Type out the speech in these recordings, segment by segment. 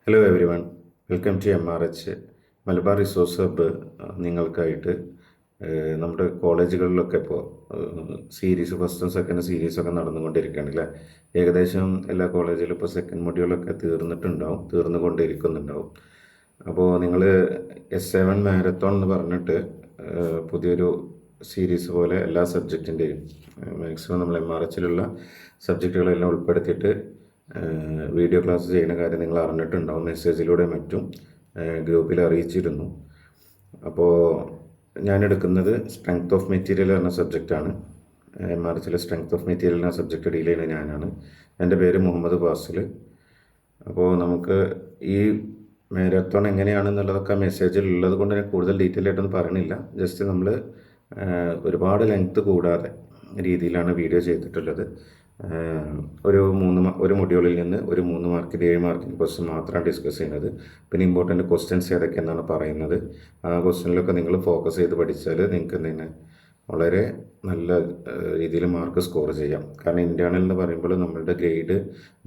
Hello everyone, welcome to MRH Malabar resource hub. നിങ്ങൾക്കായിട്ട് നമ്മുടെ കോളേജുകളിലൊക്കെ ഇപ്പോൾ സീരീസ് ഫസ്റ്റും സെക്കൻഡ് സീരീസൊക്കെ നടന്നുകൊണ്ടിരിക്കുകയാണ് അല്ലേ. ഏകദേശം എല്ലാ കോളേജിലും ഇപ്പോൾ സെക്കൻഡ് മൊഡ്യൂളൊക്കെ തീർന്നുകൊണ്ടിരിക്കുന്നുണ്ടാവും. അപ്പോൾ നിങ്ങൾ S7 മാരത്തോൺ എന്ന് പറഞ്ഞിട്ട് പുതിയൊരു സീരീസ് പോലെ എല്ലാ സബ്ജക്റ്റിൻ്റെയും മാക്സിമം നമ്മൾ MRHലുള്ള സബ്ജക്റ്റുകളെല്ലാം ഉൾപ്പെടുത്തിയിട്ട് വീഡിയോ ക്ലാസ് ചെയ്യുന്ന കാര്യം നിങ്ങൾ അറിഞ്ഞിട്ടുണ്ടാവും. മെസ്സേജിലൂടെ മറ്റും ഗ്രൂപ്പിൽ അറിയിച്ചിരുന്നു. അപ്പോൾ ഞാൻ എടുക്കുന്നത് സ്ട്രെങ്ത് ഓഫ് മെറ്റീരിയൽ എന്ന സബ്ജക്റ്റാണ്. MRHയിലെ സ്ട്രെങ്ത് ഓഫ് മെറ്റീരിയൽ എന്ന സബ്ജക്റ്റ് ഡീൽ ചെയ്യുന്നത് ഞാനാണ്. എൻ്റെ പേര് മുഹമ്മദ് ഫാസിൽ. അപ്പോൾ നമുക്ക് ഈ മാരത്തോൺ എങ്ങനെയാണെന്നുള്ളതൊക്കെ മെസ്സേജിൽ ഉള്ളത് കൊണ്ട് ഞാൻ കൂടുതൽ ഡീറ്റെയിൽ ആയിട്ടൊന്നും പറയണില്ല. ജസ്റ്റ് നമ്മൾ ഒരുപാട് ലെങ്ത്ത് കൂടാതെ രീതിയിലാണ് വീഡിയോ ചെയ്തിട്ടുള്ളത്. ഒരു മൊഡ്യൂളിൽ നിന്ന് ഒരു 3 മാർക്കിൻ്റെ 7 മാർക്കിൻ്റെ ക്വസ്റ്റ്യൻ മാത്രമാണ് ഡിസ്കസ് ചെയ്യുന്നത്. പിന്നെ ഇമ്പോർട്ടൻറ്റ് ക്വസ്റ്റ്യൻസ് ഏതൊക്കെയെന്നാണ് പറയുന്നത്. ആ ക്വസ്റ്റ്യനിലൊക്കെ നിങ്ങൾ ഫോക്കസ് ചെയ്ത് പഠിച്ചാൽ നിങ്ങൾക്ക് തന്നെ വളരെ നല്ല രീതിയിൽ മാർക്ക് സ്കോർ ചെയ്യാം. കാരണം ഇൻറ്റേർണൽ എന്ന് പറയുമ്പോൾ നമ്മളുടെ ഗ്രേഡ്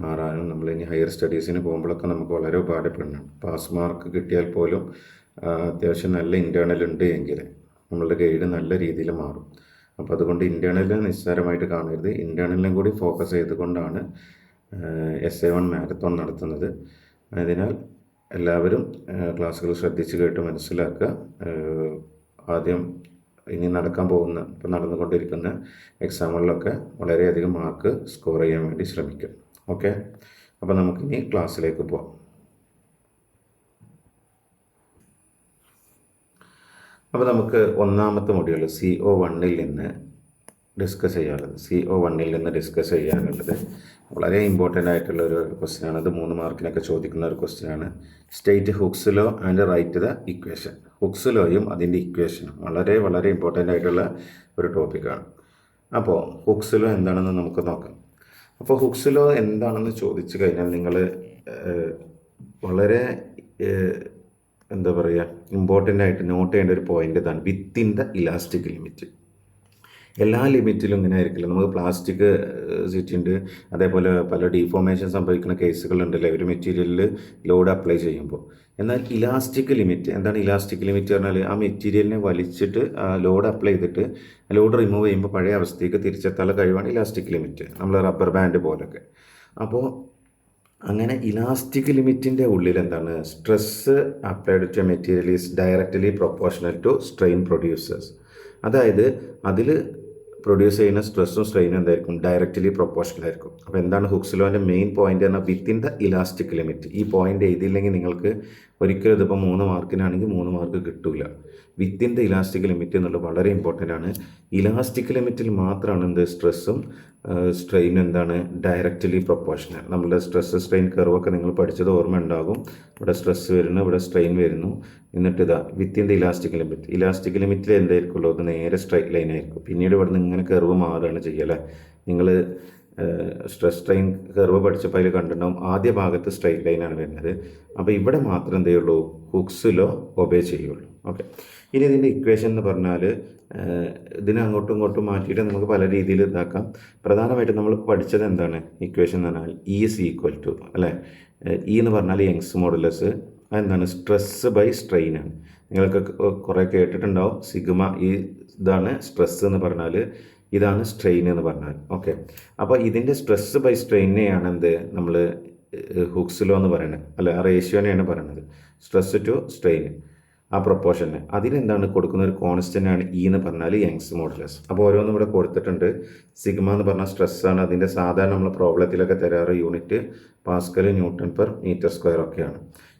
മാറാനും നമ്മൾ ഇനി ഹയർ സ്റ്റഡീസിന് പോകുമ്പോഴൊക്കെ നമുക്ക് വളരെ ഉപകാരപ്പെടണം. പാസ് മാർക്ക് കിട്ടിയാൽ പോലും അത്യാവശ്യം നല്ല ഇൻറ്റേർണൽ ഉണ്ട് എങ്കിൽ നമ്മളുടെ ഗ്രേഡ് നല്ല രീതിയിൽ മാറും. അപ്പോൾ അതുകൊണ്ട് ഇൻറ്റേർണലിനെ നിസ്സാരമായിട്ട് കാണരുത്. ഇൻറ്റേർണലിനും കൂടി ഫോക്കസ് ചെയ്തുകൊണ്ടാണ് S7 മാരത്തോൺ നടത്തുന്നത്. അതിനാൽ എല്ലാവരും ക്ലാസ്സുകൾ ശ്രദ്ധിച്ച് കേട്ട് മനസ്സിലാക്കുക. ആദ്യം ഇനി ഇപ്പോൾ നടന്നുകൊണ്ടിരിക്കുന്ന എക്സാമുകളിലൊക്കെ വളരെയധികം മാർക്ക് സ്കോർ ചെയ്യാൻ വേണ്ടി ശ്രമിക്കും. ഓക്കെ, അപ്പോൾ നമുക്കിനി ക്ലാസ്സിലേക്ക് പോവാം. അപ്പോൾ നമുക്ക് ഒന്നാമത്തെ മൊഡ്യൂൾ CO1 നിന്ന് ഡിസ്കസ് ചെയ്യാനുള്ളത് വളരെ ഇമ്പോർട്ടൻ്റ് ആയിട്ടുള്ള ഒരു ക്വസ്റ്റ്യനാണ്. അത് 3 മാർക്കിനൊക്കെ ചോദിക്കുന്ന ഒരു ക്വസ്റ്റ്യനാണ്. State Hooke's law and write the equation. Hooke's ലോയും അതിൻ്റെ ഇക്വേഷനും വളരെ വളരെ ഇമ്പോർട്ടൻ്റ് ആയിട്ടുള്ള ഒരു ടോപ്പിക്കാണ്. അപ്പോൾ ഹുക്സ് ലോ എന്താണെന്ന് നമുക്ക് നോക്കാം. അപ്പോൾ ഹുക്സ് ലോ എന്താണെന്ന് ചോദിച്ചു കഴിഞ്ഞാൽ നിങ്ങൾ വളരെ എന്താ പറയുക, ഇമ്പോർട്ടൻ്റ് ആയിട്ട് നോട്ട് ചെയ്യേണ്ട ഒരു പോയിൻ്റ് ഇതാണ്: വിത്തിൻ ദ ഇലാസ്റ്റിക് ലിമിറ്റ്. എല്ലാ ലിമിറ്റിലും ഇങ്ങനെ ആയിരിക്കില്ല. നമുക്ക് പ്ലാസ്റ്റിക് സീറ്റുണ്ട്, അതേപോലെ പല ഡീഫോർമേഷൻ സംഭവിക്കുന്ന കേസുകളുണ്ടല്ലേ ഒരു മെറ്റീരിയലിൽ ലോഡ് അപ്ലൈ ചെയ്യുമ്പോൾ. എന്നാൽ ഇലാസ്റ്റിക് ലിമിറ്റ് എന്താണ്? ഇലാസ്റ്റിക് ലിമിറ്റ് പറഞ്ഞാൽ ആ മെറ്റീരിയലിനെ വലിച്ചിട്ട് ലോഡ് അപ്ലൈ ചെയ്തിട്ട് ലോഡ് റിമൂവ് ചെയ്യുമ്പോൾ പഴയ അവസ്ഥയ്ക്ക് തിരിച്ചെത്താനുള്ള കഴിവാണ് ഇലാസ്റ്റിക് ലിമിറ്റ്, നമ്മൾ റബ്ബർ ബാൻഡ് പോലൊക്കെ. അപ്പോൾ അങ്ങനെ ഇലാസ്റ്റിക് ലിമിറ്റിൻ്റെ ഉള്ളിൽ എന്താണ്? Stress applied to material is directly proportional to strain producers. അതായത് അതിൽ പ്രൊഡ്യൂസ് ചെയ്യുന്ന സ്ട്രെസ്സും സ്ട്രെയിനും എന്തായിരിക്കും? ഡയറക്റ്റ്ലി പ്രൊപ്പോർഷണൽ ആയിരിക്കും. അപ്പോൾ എന്താണ് ഹുക്സ് ലോൻ്റെ മെയിൻ പോയിന്റ് പറഞ്ഞാൽ വിത്തിൻ ദ ഇലാസ്റ്റിക് ലിമിറ്റ്. ഈ പോയിന്റ് എഴുതിയില്ലെങ്കിൽ നിങ്ങൾക്ക് ഒരിക്കലും ഇതിപ്പോൾ 3 മാർക്കിനാണെങ്കിൽ 3 മാർക്ക് കിട്ടില്ല. വിത്തിൻ ദ ഇലാസ്റ്റിക് ലിമിറ്റ് എന്നുള്ളത് വളരെ ഇമ്പോർട്ടൻ്റ് ആണ്. ഇലാസ്റ്റിക് ലിമിറ്റിൽ മാത്രമാണ് എന്ത്? സ്ട്രെസ്സും സ്ട്രെയിനും എന്താണ്? Directly proportional. നമ്മുടെ സ്ട്രെസ് സ്ട്രെയിൻ കർവൊക്കെ നിങ്ങൾ പഠിച്ചത് ഓർമ്മ ഉണ്ടാകും. ഇവിടെ സ്ട്രെസ് വരുന്നു, ഇവിടെ സ്ട്രെയിൻ വരുന്നു. എന്നിട്ട് ഇതാ within the elastic limit. Elastic ലിമിറ്റിൽ എന്തായിരിക്കുമല്ലോ? അത് നേരെ സ്ട്രൈറ്റ് ലൈൻ ആയിരിക്കും. പിന്നീട് ഇവിടെ നിന്ന് ഇങ്ങനെ കർവ് മാറുകയാണ് ചെയ്യുക അല്ലേ. നിങ്ങൾ സ്ട്രെസ് സ്ട്രെയിൻ കർവ് പഠിച്ചപ്പോൾ അതിൽ കണ്ടിട്ടുണ്ടാവും ആദ്യ ഭാഗത്ത് സ്ട്രൈറ്റ് ലൈനാണ് വരുന്നത്. അപ്പോൾ ഇവിടെ മാത്രം എന്തേ ഉള്ളൂ? ഹുക്സ് ലോ ഒബേ ചെയ്യുള്ളൂ. ഓക്കെ, ഇനി ഇതിൻ്റെ ഇക്വേഷൻ എന്ന് പറഞ്ഞാൽ ഇതിനെ അങ്ങോട്ടും ഇങ്ങോട്ടും മാറ്റിയിട്ട് നമുക്ക് പല രീതിയിൽ ഇതാക്കാം. പ്രധാനമായിട്ടും നമ്മൾ പഠിച്ചത് എന്താണ്? ഇക്വേഷൻ എന്ന് പറഞ്ഞാൽ E is equal to അല്ലേ. E എന്ന് പറഞ്ഞാൽ യങ്സ് മോഡുലസ്. അതെന്താണ്? സ്ട്രെസ് ബൈ സ്ട്രെയിൻ ആണ്. നിങ്ങൾക്ക് കുറേ കേട്ടിട്ടുണ്ടാവും. സിഗ്മ ഇതാണ് സ്ട്രെസ് എന്ന് പറഞ്ഞാൽ, ഇതാണ് സ്ട്രെയിൻ എന്ന് പറഞ്ഞാൽ. ഓക്കെ, അപ്പോൾ ഇതിൻ്റെ സ്ട്രെസ് ബൈ സ്ട്രെയിനെയാണ് എന്ത് നമ്മൾ ഹുക്സ് ലോ എന്ന് പറയുന്നത് അല്ല, ആ റേഷ്യോനെയാണ് പറയുന്നത്. സ്ട്രെസ് ടു സ്ട്രെയിൻ, ആ പ്രൊപ്പോർഷന് അതിനെന്താണ് കൊടുക്കുന്ന ഒരു കോൺസ്റ്റൻ്റ് ആണ് E എന്ന് പറഞ്ഞാൽ യങ്സ് മോഡുലസ്. അപ്പോൾ ഓരോന്നും ഇവിടെ കൊടുത്തിട്ടുണ്ട്. സിഗ്മ എന്ന് പറഞ്ഞാൽ സ്ട്രെസ്സാണ്. അതിൻ്റെ സാധാരണ നമ്മൾ പ്രോബ്ലത്തിലൊക്കെ തരാറ് unit pascal, newton per metre square ഒക്കെയാണ്.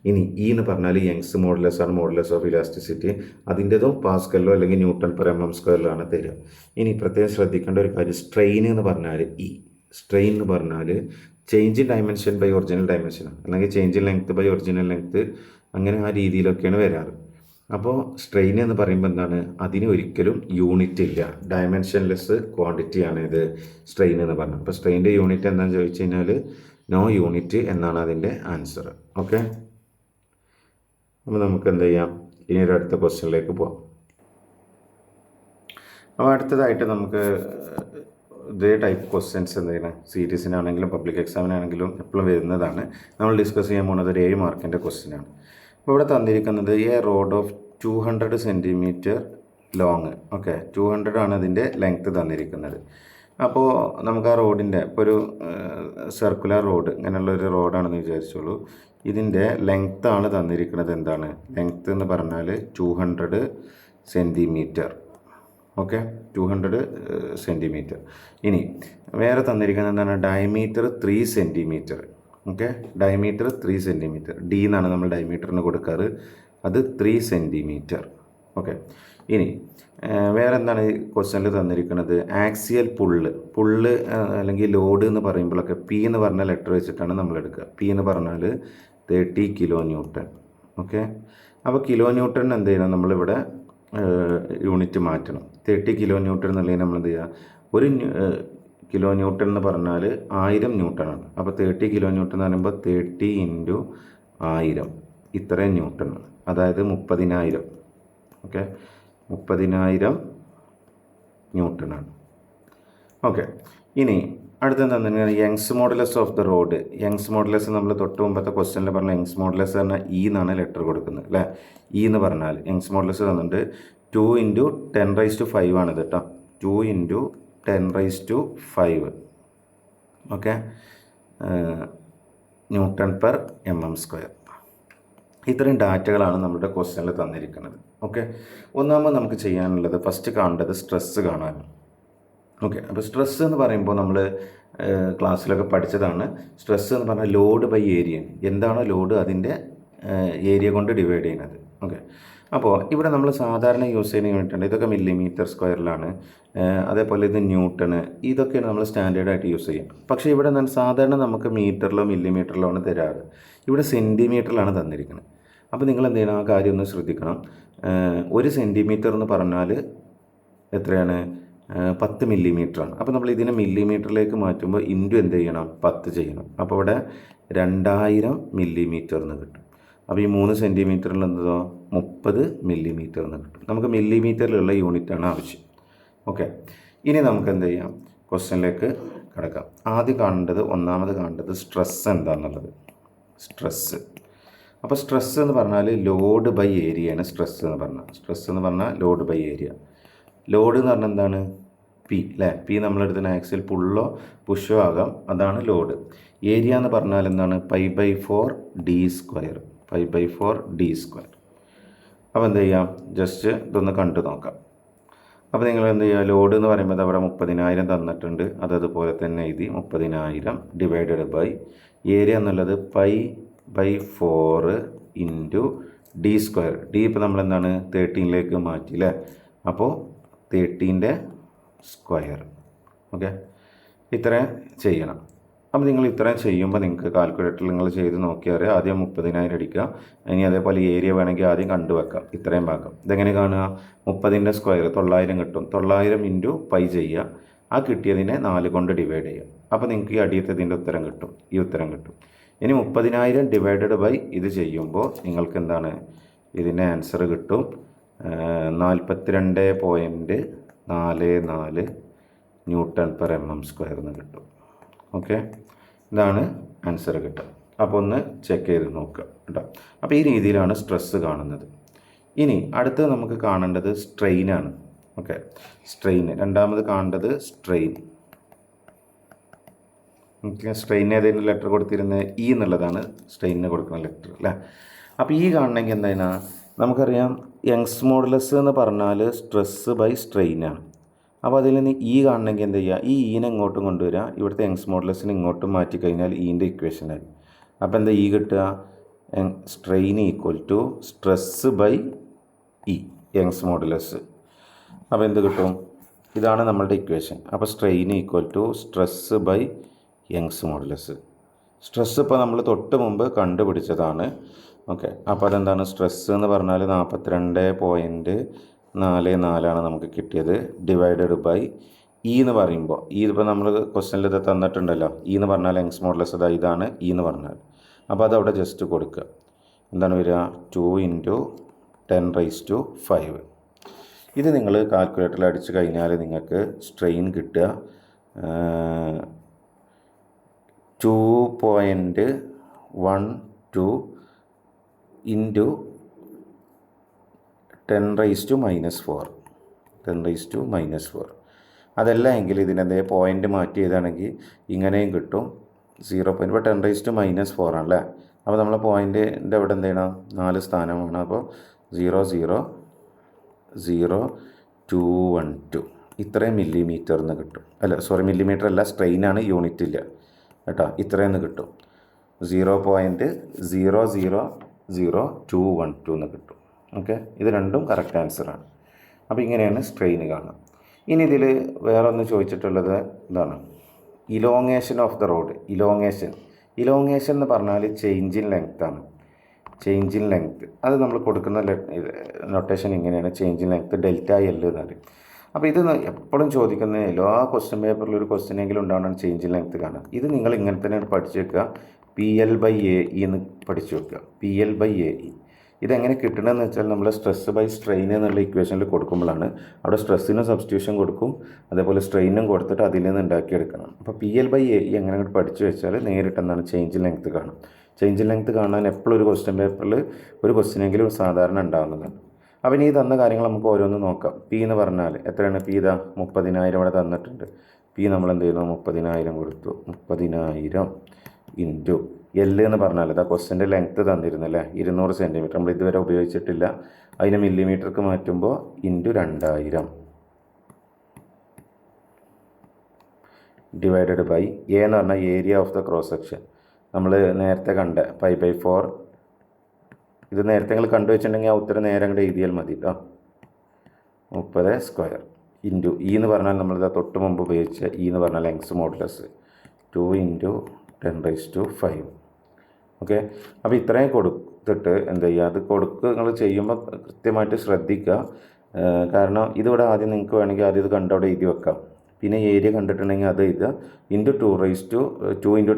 ഇനി E എന്ന് പറഞ്ഞാൽ യങ്സ് മോഡുലസ് ആണ്, മോഡുലസ് ഓഫ് ഇലാസ്റ്റിസിറ്റി. അതിൻ്റെതും പാസ്കലിലോ അല്ലെങ്കിൽ ന്യൂട്ടൺ പെർ mm സ്ക്വയറിലാണ് തരിക. ഇനി പ്രത്യേകം ശ്രദ്ധിക്കേണ്ട ഒരു കാര്യം, സ്ട്രെയിൻ എന്ന് പറഞ്ഞാൽ സ്ട്രെയിൻ എന്ന് പറഞ്ഞാൽ change in dimension by original ഡയമെൻഷനാണ്, അല്ലെങ്കിൽ change in length by original length, അങ്ങനെ ആ രീതിയിലൊക്കെയാണ് വരാറ്. അപ്പോൾ സ്ട്രെയിൻ എന്ന് പറയുമ്പോൾ എന്താണ്? അതിന് ഒരിക്കലും യൂണിറ്റ് ഇല്ല, ഡയമെൻഷൻലെസ് ക്വാണ്ടിറ്റിയാണ് ഇത് സ്ട്രെയിൻ എന്ന് പറഞ്ഞത്. അപ്പോൾ സ്ട്രെയിൻ്റെ യൂണിറ്റ് എന്താണെന്ന് ചോദിച്ചു കഴിഞ്ഞാൽ നോ യൂണിറ്റ് എന്നാണ് അതിൻ്റെ ആൻസർ. ഓക്കെ, അപ്പോൾ നമുക്ക് എന്ത് ചെയ്യാം? ഇനി ഒരു അടുത്ത ക്വസ്റ്റ്യനിലേക്ക് പോവാം. അപ്പോൾ അടുത്തതായിട്ട് നമുക്ക് ഇതേ ടൈപ്പ് ക്വസ്റ്റ്യൻസ് എന്താണ് സീരീസിനാണെങ്കിലും പബ്ലിക് എക്സാമിനാണെങ്കിലും എപ്പോഴും വരുന്നതാണ്. നമ്മൾ ഡിസ്കസ് ചെയ്യാൻ പോകുന്നത് ഒരു 7 മാർക്കിൻ്റെ ക്വസ്റ്റ്യനാണ്. അപ്പോൾ ഇവിടെ തന്നിരിക്കുന്നത് A road of 200 centimetre long. Okay, 200 ആണ് അതിൻ്റെ ലെങ്ത്ത് തന്നിരിക്കുന്നത്. അപ്പോൾ നമുക്ക് ആ റോഡിൻ്റെ ഇപ്പോൾ ഒരു സർക്കുലർ റോഡ് ഇങ്ങനെയുള്ളൊരു റോഡാണെന്ന് വിചാരിച്ചോളൂ. ഇതിൻ്റെ ലെങ്ത്താണ് തന്നിരിക്കുന്നത്. എന്താണ് ലെങ്ത്ത് എന്ന് പറഞ്ഞാൽ 200 സെൻറ്റിമീറ്റർ. Okay, 200 centimetre. ഇനി വേറെ തന്നിരിക്കുന്നത് എന്താണ് diameter 3 centimetre. Okay, diameter 3 centimetre. D എന്നാണ് നമ്മൾ ഡയമീറ്ററിന് കൊടുക്കാറ്, അത് 3 സെൻറ്റിമീറ്റർ. ഓക്കെ, ഇനി വേറെ എന്താണ് ഈ ക്വസ്റ്റ്യനിൽ തന്നിരിക്കുന്നത് ആക്സിയൽ പുള്ള് അല്ലെങ്കിൽ ലോഡ് എന്ന് പറയുമ്പോഴൊക്കെ പി എന്ന് പറഞ്ഞ ലെറ്റർ വെച്ചിട്ടാണ് നമ്മൾ എടുക്കുക. പി എന്ന് പറഞ്ഞാൽ 30 കിലോ ന്യൂട്ടൺ. ഓക്കെ, അപ്പോൾ കിലോ ന്യൂട്ടൺ എന്ത് ചെയ്യണം, നമ്മളിവിടെ യൂണിറ്റ് മാറ്റണം. 30 കിലോ ന്യൂട്ടൺ എന്നുള്ളതിന് നമ്മൾ എന്ത് ചെയ്യുക, ഒരു കിലോ ന്യൂട്ടൺ എന്ന് പറഞ്ഞാൽ 1000 ന്യൂട്ടണാണ്. അപ്പോൾ 30 കിലോ ന്യൂട്ടൺ എന്ന് പറയുമ്പോൾ 30 × 1000 ഇത്രയും ന്യൂട്ടൺ, അതായത് 30,000. ഓക്കെ, 30,000 ന്യൂട്ടണാണ്. ഓക്കെ, ഇനി അടുത്തെന്താണ് Young's modulus of the rod. Young's modulus നമ്മൾ തൊട്ട് മുമ്പത്തെ ക്വസ്റ്റ്യനിൽ പറഞ്ഞ യങ്സ് മോഡുലസ് പറഞ്ഞാൽ ഇ എന്നാണ് ലെറ്റർ കൊടുക്കുന്നത് അല്ലേ. ഇ എന്ന് പറഞ്ഞാൽ യങ്സ് മോഡുലസ് തന്നിട്ട് 2 × 10⁵ ആണിത് കേട്ടോ. 2 × 10⁵. Okay, Nm/mm². ഇത്രയും ഡാറ്റകളാണ് നമ്മുടെ ക്വസ്റ്റ്യനിൽ തന്നിരിക്കുന്നത്. ഓക്കെ, ഒന്നാമത് നമുക്ക് ചെയ്യാനുള്ളത് ഫസ്റ്റ് കാണേണ്ടത് സ്ട്രെസ്സ് കാണാനാണ്. ഓക്കെ, അപ്പോൾ സ്ട്രെസ്സ് എന്ന് പറയുമ്പോൾ നമ്മൾ ക്ലാസ്സിലൊക്കെ പഠിച്ചതാണ്. സ്ട്രെസ്സ് എന്ന് പറഞ്ഞാൽ ലോഡ് ബൈ ഏരിയ. എന്താണോ ലോഡ് അതിൻ്റെ ഏരിയ കൊണ്ട് ഡിവൈഡ് ചെയ്യുന്നത്. ഓക്കെ, അപ്പോൾ ഇവിടെ നമ്മൾ സാധാരണ യൂസ് ചെയ്യുന്ന യൂണിറ്റ് ഉണ്ട്. ഇതൊക്കെ മില്ലിമീറ്റർ²ലാണ്. അതേപോലെ ഇത് ന്യൂട്ടണ്, ഇതൊക്കെയാണ് നമ്മൾ സ്റ്റാൻഡേർഡായിട്ട് യൂസ് ചെയ്യുക. പക്ഷേ ഇവിടെ സാധാരണ നമുക്ക് മീറ്ററിലോ മില്ലിമീറ്ററിലോ ആണ് തരാറ്. ഇവിടെ സെൻറ്റിമീറ്ററിലാണ് തന്നിരിക്കുന്നത്. അപ്പോൾ നിങ്ങൾ എന്ത് ചെയ്യണം, ആ കാര്യം ഒന്ന് ശ്രദ്ധിക്കണം. 1 സെൻറ്റിമീറ്റർ എന്ന് പറഞ്ഞാൽ എത്രയാണ്, 10 മില്ലിമീറ്ററാണ്. അപ്പോൾ നമ്മൾ ഇതിനെ മില്ലിമീറ്ററിലേക്ക് മാറ്റുമ്പോൾ ഇൻറ്റു എന്ത് ചെയ്യണം, 10 ചെയ്യണം. അപ്പോൾ ഇവിടെ 2000 മില്ലിമീറ്റർ എന്ന് കിട്ടും. അപ്പോൾ ഈ 3 സെൻറ്റിമീറ്ററിൽ എന്തോ 30 മില്ലിമീറ്റർ എന്ന് കിട്ടും. നമുക്ക് മില്ലിമീറ്ററിലുള്ള യൂണിറ്റാണ് ആവശ്യം. ഓക്കെ, ഇനി നമുക്ക് എന്ത് ചെയ്യാം, ക്വസ്റ്റ്യനിലേക്ക് കിടക്കാം. ഒന്നാമത് കാണേണ്ടത് സ്ട്രെസ് എന്താണെന്നുള്ളത്. സ്ട്രെസ്സ്, അപ്പോൾ സ്ട്രെസ്സ് എന്ന് പറഞ്ഞാൽ ലോഡ് ബൈ ഏരിയയാണ്. സ്ട്രെസ്സ് എന്ന് പറഞ്ഞാൽ ലോഡ് ബൈ ഏരിയ. ലോഡ് എന്ന് പറഞ്ഞാൽ എന്താണ്, പി അല്ലേ. പി നമ്മളെടുക്കുന്ന ആക്സിൽ പുള്ളോ പുഷോ ആകാം, അതാണ് ലോഡ്. ഏരിയ എന്ന് പറഞ്ഞാൽ എന്താണ്, π/4d². π/4d². അപ്പോൾ എന്ത് ചെയ്യാം, ജസ്റ്റ് ഇതൊന്ന് കണ്ടു നോക്കാം. അപ്പോൾ നിങ്ങൾ എന്ത് ചെയ്യുക, ലോഡ് എന്ന് പറയുമ്പോൾ അവിടെ 30,000 തന്നിട്ടുണ്ട്, അതതുപോലെ തന്നെ എഴുതി 30,000 ഡിവൈഡഡ് ബൈ ഏരിയ എന്നുള്ളത് π/4 × d². ഡി ഇപ്പോൾ നമ്മളെന്താണ് 13ലേക്ക് മാറ്റി അല്ലേ. അപ്പോൾ 13². ഓക്കെ, ഇത്രയും ചെയ്യണം. അപ്പോൾ നിങ്ങൾ ഇത്രയും ചെയ്യുമ്പോൾ നിങ്ങൾക്ക് കാൽക്കുലേറ്ററിൽ നിങ്ങൾ ചെയ്ത് നോക്കിയാൽ ആദ്യം 30,000 അടിക്കുക. ഇനി അതേപോലെ ഏരിയ വേണമെങ്കിൽ ആദ്യം കണ്ടുവെക്കാം. ഇത്രയും ഭാഗം ഇതെങ്ങനെ കാണുക, 30ൻ്റെ സ്ക്വയർ 900 കിട്ടും. 900 × π ചെയ്യുക. ആ കിട്ടിയതിനെ 4 കൊണ്ട് ഡിവൈഡ് ചെയ്യുക. അപ്പോൾ നിങ്ങൾക്ക് ഈ അടിയത്തതിൻ്റെ ഉത്തരം കിട്ടും, ഈ ഉത്തരം കിട്ടും. ഇനി 30,000 ഡിവൈഡഡ് ബൈ ഇത് ചെയ്യുമ്പോൾ നിങ്ങൾക്ക് എന്താണ്, ഇതിൻ്റെ ആൻസർ കിട്ടും 42.44 Nm/mm² എന്ന് കിട്ടും. ഓക്കെ, ഇതാണ് ആൻസർ കിട്ടുക. അപ്പോൾ ഒന്ന് ചെക്ക് ചെയ്ത് നോക്കുക കേട്ടോ. അപ്പോൾ ഈ രീതിയിലാണ് സ്ട്രെസ്സ് കാണുന്നത്. ഇനി അടുത്ത് നമുക്ക് കാണേണ്ടത് സ്ട്രെയിനാണ്. ഓക്കെ, സ്ട്രെയിൻ രണ്ടാമത് കാണേണ്ടത് സ്ട്രെയിൻ. സ്ട്രെയിൻ ഏതെങ്കിലും ലെറ്റർ കൊടുത്തിരുന്നത് ഇ എന്നുള്ളതാണ് സ്ട്രെയിനിന് കൊടുക്കുന്ന ലെറ്റർ അല്ലേ. അപ്പോൾ ഈ കാണണമെങ്കിൽ എന്താ, നമുക്കറിയാം യങ്സ് മോഡുലസ് എന്ന് പറഞ്ഞാൽ സ്ട്രെസ്സ് ബൈ സ്ട്രെയിനാണ്. അപ്പോൾ അതിൽ നിന്ന് ഇ കാണണമെങ്കിൽ എന്ത് ചെയ്യുക, ഈ ഈനെ ഇങ്ങോട്ടും കൊണ്ടുവരിക. ഇവിടുത്തെ യങ്സ് മോഡുലസിന് ഇങ്ങോട്ടും മാറ്റി കഴിഞ്ഞാൽ ഈൻ്റെ ഇക്വേഷനായി. അപ്പോൾ എന്താ ഇ കിട്ടുക, strain = stress by E Young's modulus. അപ്പോൾ എന്ത് കിട്ടും, ഇതാണ് നമ്മളുടെ ഇക്വേഷൻ. അപ്പോൾ strain = stress by Young's modulus. Stress ഇപ്പോൾ നമ്മൾ തൊട്ട് മുമ്പ് കണ്ടുപിടിച്ചതാണ്. ഓക്കെ, അപ്പോൾ അതെന്താണ്, സ്ട്രെസ്സ് എന്ന് പറഞ്ഞാൽ 42.44 നമുക്ക് കിട്ടിയത്. ഡിവൈഡഡ് ബൈ ഇ എന്ന് പറയുമ്പോൾ ഇപ്പോൾ നമ്മൾ ക്വസ്റ്റ്യനിൽ ഇത് തന്നിട്ടുണ്ടല്ലോ. ഇ എന്ന് പറഞ്ഞാൽ യങ്സ് മോഡുലസ് ഇതാണ് ഇ എന്ന് പറഞ്ഞാൽ. അപ്പോൾ അതവിടെ ജസ്റ്റ് കൊടുക്കുക. എന്താണ് വരിക, 2 × 10⁵. ഇത് നിങ്ങൾ കാൽക്കുലേറ്ററിൽ അടിച്ചു കഴിഞ്ഞാൽ നിങ്ങൾക്ക് സ്ട്രെയിൻ കിട്ടുക 2.12 ഇൻറ്റു 10⁻⁻4 10⁻⁻4. അതല്ല എങ്കിൽ ഇതിനെന്തേ പോയിൻ്റ് മാറ്റി ചെയ്താണെങ്കിൽ ഇങ്ങനെയും കിട്ടും 0. ഇപ്പോൾ 10⁻⁻4 ആണല്ലേ. അപ്പോൾ നമ്മളെ പോയിൻ്റിൻ്റെ അവിടെ എന്ത് ചെയ്യണം, 4 സ്ഥാനമാണ്. അപ്പോൾ 0.00212 ഇത്രയും മില്ലിമീറ്റർ എന്ന് കിട്ടും. അല്ല സോറി, മില്ലിമീറ്റർ അല്ല, സ്ട്രെയിനാണ്, യൂണിറ്റ് ഇല്ല കേട്ടോ. ഇത്രയെന്ന് കിട്ടും, 0.00212 എന്ന് കിട്ടും. ഓക്കെ, ഇത് രണ്ടും കറക്റ്റ് ആൻസറാണ്. അപ്പോൾ ഇങ്ങനെയാണ് സ്ട്രെയിൻ കാണുക. ഇനി ഇതിൽ വേറെ ഒന്ന് ചോദിച്ചിട്ടുള്ളത് ഇതാണ്, elongation of the rod. Elongation എന്ന് പറഞ്ഞാൽ ചേഞ്ച് ഇൻ ലെങ്ത്താണ്. ചേഞ്ച് ഇൻ ലെങ്ത്ത് അത് നമ്മൾ കൊടുക്കുന്ന നൊട്ടേഷൻ ഇങ്ങനെയാണ്, ചേഞ്ച് ഇൻ ലെങ്ത്ത് (Δl) എന്ന് പറയും. അപ്പോൾ ഇത് എപ്പോഴും ചോദിക്കുന്ന എല്ലാ ക്വസ്റ്റ്യൻ പേപ്പറിൽ ഒരു ക്വസ്റ്റ്യനെങ്കിലും ഉണ്ടാവണം ചേഞ്ച് ഇൻ ലെങ്ത്ത് കാണാം. ഇത് നിങ്ങൾ ഇങ്ങനെ തന്നെ പഠിച്ചു വെക്കുക, PL/AE എന്ന് പഠിച്ചു വെക്കുക. PL/AE ഇതെങ്ങനെ കിട്ടണമെന്ന് വെച്ചാൽ നമ്മൾ സ്ട്രെസ് ബൈ സ്ട്രെയിൻ എന്നുള്ള ഇക്വേഷനിൽ കൊടുക്കുമ്പോഴാണ് അവിടെ സ്ട്രെസ്സിന് സബ്സ്റ്റിറ്റ്യൂഷൻ കൊടുക്കും, അതേപോലെ സ്ട്രെയിനും കൊടുത്തിട്ട് അതിൽ നിന്ന് ഉണ്ടാക്കിയെടുക്കണം. അപ്പോൾ PL/AE എങ്ങനെ പഠിച്ചു വെച്ചാൽ നേരിട്ട് എന്താണ് ചേഞ്ച് ഇൻ ലെങ്ത്ത് കാണും. ചേഞ്ച് ഇൻ ലെങ്ത്ത് കാണാൻ എപ്പോഴും ഒരു ക്വസ്റ്റ്യൻ പേപ്പറിൽ ഒരു ക്വസ്റ്റ്യനെങ്കിലും സാധാരണ ഉണ്ടാകുന്നതാണ്. അപ്പോൾ ഇനി തന്ന കാര്യങ്ങൾ നമുക്ക് ഓരോന്ന് നോക്കാം. P എന്ന് പറഞ്ഞാൽ എത്രയാണ്? P ഇതാ 30,000 ഇവിടെ തന്നിട്ടുണ്ട്. P നമ്മൾ എന്ത് ചെയ്യുന്നു, 30,000 കൊടുത്തു. 30,000 ഇൻറ്റു L എന്ന് പറഞ്ഞാൽ ഇതാ ക്വസ്റ്റ്യൻ്റെ ലെങ്ത്ത് തന്നിരുന്നല്ലേ, 200 സെൻറ്റിമീറ്റർ. നമ്മൾ ഇതുവരെ ഉപയോഗിച്ചിട്ടില്ല. അതിനെ മില്ലിമീറ്റർക്ക് മാറ്റുമ്പോൾ ഇൻറ്റു 2000 ഡിവൈഡഡ് ബൈ A എന്ന് പറഞ്ഞാൽ area of the cross section. നമ്മൾ നേരത്തെ കണ്ട π/4. ഇത് നേരത്തെ നിങ്ങൾ കണ്ടു വെച്ചിട്ടുണ്ടെങ്കിൽ ആ ഉത്തരം നേരെ അങ്ങോട്ട് എഴുതിയാൽ മതി കേട്ടോ. 30² ഇൻറ്റു E എന്ന് പറഞ്ഞാൽ നമ്മളിതാ തൊട്ട് മുമ്പ് ഉപയോഗിച്ച E എന്ന് പറഞ്ഞാൽ ലെങ്സ് മോഡുലസ് 2 × 10⁵. ഓക്കെ, അപ്പോൾ ഇത്രയും കൊടുത്തിട്ട് എന്ത് ചെയ്യുക, അത് നിങ്ങൾ ചെയ്യുമ്പോൾ കൃത്യമായിട്ട് ശ്രദ്ധിക്കുക. കാരണം ഇതിവിടെ ആദ്യം നിങ്ങൾക്ക് വേണമെങ്കിൽ ആദ്യം ഇത് കണ്ടവിടെ എഴുതി വെക്കാം. പിന്നെ ഏരിയ കണ്ടിട്ടുണ്ടെങ്കിൽ അത് എഴുതുക, ഇൻറ്റു 2 ×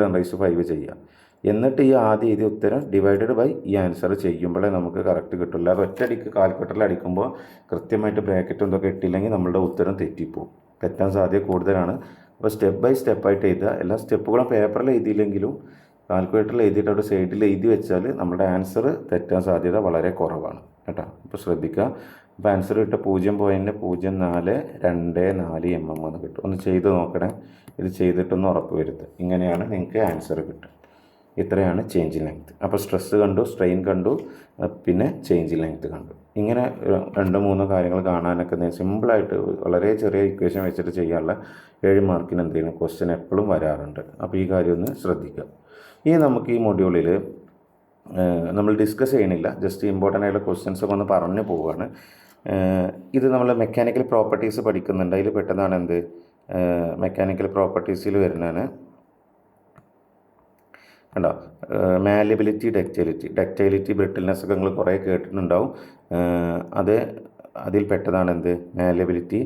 10⁵ ചെയ്യുക. എന്നിട്ട് ഈ ആദ്യം എഴുതിയ ഉത്തരം ഡിവൈഡഡ് ബൈ ഈ ആൻസർ ചെയ്യുമ്പോഴേ നമുക്ക് കറക്റ്റ് കിട്ടില്ല. അത് ഒറ്റയടിക്ക് കാൽക്കുലേറ്ററിൽ അടിക്കുമ്പോൾ കൃത്യമായിട്ട് ബ്രാക്കറ്റും ഇതൊക്കെ ഇട്ടില്ലെങ്കിൽ നമ്മളുടെ ഉത്തരം തെറ്റിപ്പോവും, തെറ്റാൻ സാധ്യത കൂടുതലാണ്. അപ്പോൾ സ്റ്റെപ്പ് ബൈ സ്റ്റെപ്പായിട്ട് എഴുതുക. എല്ലാ സ്റ്റെപ്പുകളും പേപ്പറിൽ എഴുതിയില്ലെങ്കിലും കാൽക്കുലേറ്ററിൽ എഴുതിയിട്ട് അവിടെ സൈഡിൽ എഴുതി വെച്ചാൽ നമ്മുടെ ആൻസർ തെറ്റാൻ സാധ്യത വളരെ കുറവാണ് കേട്ടോ. അപ്പോൾ ശ്രദ്ധിക്കുക. അപ്പോൾ ആൻസർ കിട്ടുക 0.0424 mm എന്ന് കിട്ടും. ഒന്ന് ചെയ്ത് നോക്കണേ, ഇത് ചെയ്തിട്ടൊന്ന് ഉറപ്പ് വരുത്തുക. ഇങ്ങനെയാണ് നിങ്ങൾക്ക് ആൻസർ കിട്ടുക. ഇത്രയാണ് ചേഞ്ച് ഇൻ ലെങ്ത്ത്. അപ്പോൾ സ്ട്രെസ് കണ്ടു, സ്ട്രെയിൻ കണ്ടു, പിന്നെ ചേഞ്ച് ഇൻ ലെങ്ത്ത് കണ്ടു. ഇങ്ങനെ 2-3 കാര്യങ്ങൾ കാണാനൊക്കെ സിമ്പിളായിട്ട് വളരെ ചെറിയ ഇക്വേഷൻ വെച്ചിട്ട് ചെയ്യാനുള്ള 7 മാർക്കിന് എന്ത് ചെയ്യുന്നു ക്വസ്റ്റ്യൻ എപ്പോഴും വരാറുണ്ട്. അപ്പോൾ ഈ കാര്യം ഒന്ന് ശ്രദ്ധിക്കുക. ഇനി നമുക്ക് ഈ മൊഡ്യൂളിൽ നമ്മൾ ഡിസ്കസ് ചെയ്യണില്ല, ജസ്റ്റ് ഇമ്പോർട്ടൻ്റ് ആയിട്ടുള്ള ക്വസ്റ്റ്യൻസ് ഒക്കെ ഒന്ന് പറഞ്ഞു പോവുകയാണ്. ഇത് നമ്മൾ മെക്കാനിക്കൽ പ്രോപ്പർട്ടീസ് പഠിക്കുന്നുണ്ട്. അതിൽ പെട്ടതാണ് എന്ത്, മെക്കാനിക്കൽ പ്രോപ്പർട്ടീസിൽ വരുന്നതാണ് കണ്ടോ, മാലിബിലിറ്റി, ഡക്റ്റൈലിറ്റി, ബ്രിട്ടിൽനെസ് ഒക്കെ നിങ്ങൾ കുറേ കേട്ടിട്ടുണ്ടാവും. അതിൽ പെട്ടതാണ് എന്ത്, മാലിബിലിറ്റി,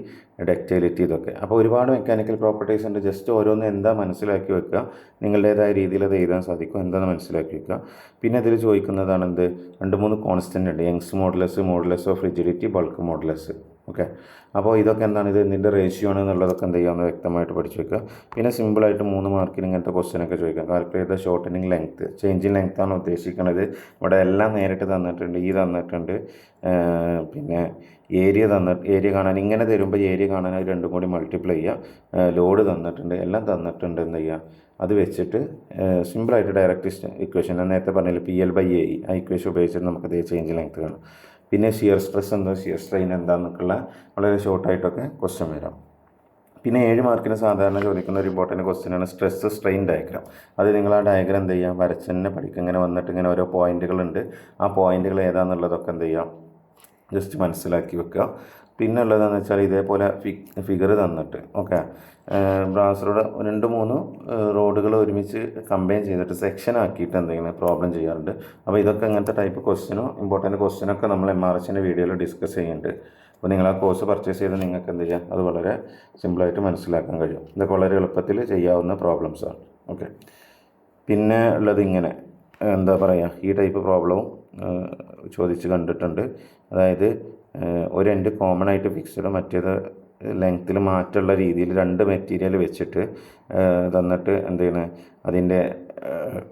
ഡക്റ്റൈലിറ്റി ഇതൊക്കെ. അപ്പോൾ ഒരുപാട് മെക്കാനിക്കൽ പ്രോപ്പർട്ടീസ് ഉണ്ട്. ജസ്റ്റ് ഓരോന്ന് എന്താ മനസ്സിലാക്കി വെക്കുക, നിങ്ങളുടേതായ രീതിയിൽ അത് എഴുതാൻ സാധിക്കും, എന്താണെന്ന് മനസ്സിലാക്കി വെക്കുക. പിന്നെ ഇതിൽ ചോദിക്കുന്നതാണ് എന്ത്, 2-3 കോൺസ്റ്റൻ്റ് ഉണ്ട്, Young's modulus, modulus of rigidity, bulk modulus. Okay, അപ്പോൾ ഇതൊക്കെ എന്താണ്, ഇത് എന്തിൻ്റെ റേഷ്യോ ആണ് എന്നുള്ളതൊക്കെ എന്ത് ചെയ്യാമെന്ന് വ്യക്തമായിട്ട് പഠിച്ചു വെക്കുക. പിന്നെ സിമ്പിളായിട്ട് 3 മാർക്കിന് ഇങ്ങനത്തെ ക്വസ്റ്റ്യനൊക്കെ ചോദിക്കാം. Calculate the shortening length, change in length ആണ് ഉദ്ദേശിക്കുന്നത്. ഇവിടെ എല്ലാം നേരിട്ട് തന്നിട്ടുണ്ട്, തന്നിട്ടുണ്ട്, പിന്നെ ഏരിയ കാണാൻ ഇങ്ങനെ തരുമ്പോൾ ഏരിയ കാണാൻ അത് രണ്ടും കൂടി മൾട്ടിപ്ലൈ ചെയ്യുക, ലോഡ് തന്നിട്ടുണ്ട്, എല്ലാം തന്നിട്ടുണ്ട്. എന്ത് ചെയ്യുക, അത് വെച്ചിട്ട് സിമ്പിളായിട്ട് ഡയറക്റ്റ് ഇക്വേഷൻ ഞാൻ നേരത്തെ പറഞ്ഞില്ല PL/AE, ആ ഇക്വേഷൻ ഉപയോഗിച്ചിട്ട് നമുക്കത് ചേഞ്ച് ലെങ്ത്ത് കാണാം. പിന്നെ ഷിയർ സ്ട്രെസ് എന്താ, ഷിയർ സ്ട്രെയിൻ എന്താണെന്നൊക്കെയുള്ള വളരെ ഷോർട്ടായിട്ടൊക്കെ ക്വസ്റ്റ്യൻ വരാം. പിന്നെ 7 മാർക്കിന് സാധാരണ ചോദിക്കുന്ന ഒരു ഇമ്പോർട്ടൻറ്റ് ക്വസ്റ്റ്യനാണ് സ്ട്രെസ് സ്ട്രെയിൻ ഡയഗ്രാം. അത് നിങ്ങൾ ആ ഡയഗ്രാം എന്ത് ചെയ്യുക, വരച്ച് തന്നെ പഠിക്കുക. ഇങ്ങനെ വന്നിട്ട് ഇങ്ങനെ ഓരോ പോയിന്റുകളുണ്ട്, ആ പോയിന്റുകൾ ഏതാണെന്നുള്ളതൊക്കെ എന്ത് ചെയ്യുക, ജസ്റ്റ് മനസ്സിലാക്കി വെക്കുക. പിന്നെ ഉള്ളതെന്ന് വെച്ചാൽ ഇതേപോലെ ഫിഗർ തന്നിട്ട്, ഓക്കെ, ബ്രാസറോട് 2-3 റോഡുകൾ ഒരുമിച്ച് കമ്പൈൻ ചെയ്തിട്ട് സെക്ഷൻ ആക്കിയിട്ട് എന്തെങ്കിലും പ്രോബ്ലം ചെയ്യാറുണ്ട്. അപ്പോൾ ഇതൊക്കെ അങ്ങനത്തെ ടൈപ്പ് ക്വസ്റ്റ്യനോ ഇമ്പോർട്ടൻറ്റ് ക്വസ്റ്റ്യനൊക്കെ നമ്മൾ MRHൻ്റെ വീഡിയോയിൽ ഡിസ്കസ് ചെയ്യുന്നുണ്ട്. അപ്പോൾ നിങ്ങൾ ആ കോഴ്സ് പർച്ചേസ് ചെയ്ത് നിങ്ങൾക്ക് എന്ത് ചെയ്യാം, അത് വളരെ സിമ്പിളായിട്ട് മനസ്സിലാക്കാൻ കഴിയും. ഇതൊക്കെ വളരെ എളുപ്പത്തിൽ ചെയ്യാവുന്ന പ്രോബ്ലംസാണ്. ഓക്കെ, പിന്നെ ഉള്ളത് ഇങ്ങനെ എന്താ പറയുക, ഈ ടൈപ്പ് പ്രോബ്ലവും ചോദിച്ച് കണ്ടിട്ടുണ്ട്. അതായത് ഒരു എൻഡ് കോമൺ ആയിട്ട് ഫിക്സ്ഡ്, മറ്റേത് ലെങ്ത്തിൽ മാറ്റമുള്ള രീതിയിൽ രണ്ട് മെറ്റീരിയൽ വെച്ചിട്ട് തന്നിട്ട് എന്ത് ചെയ്യുന്നത് അതിൻ്റെ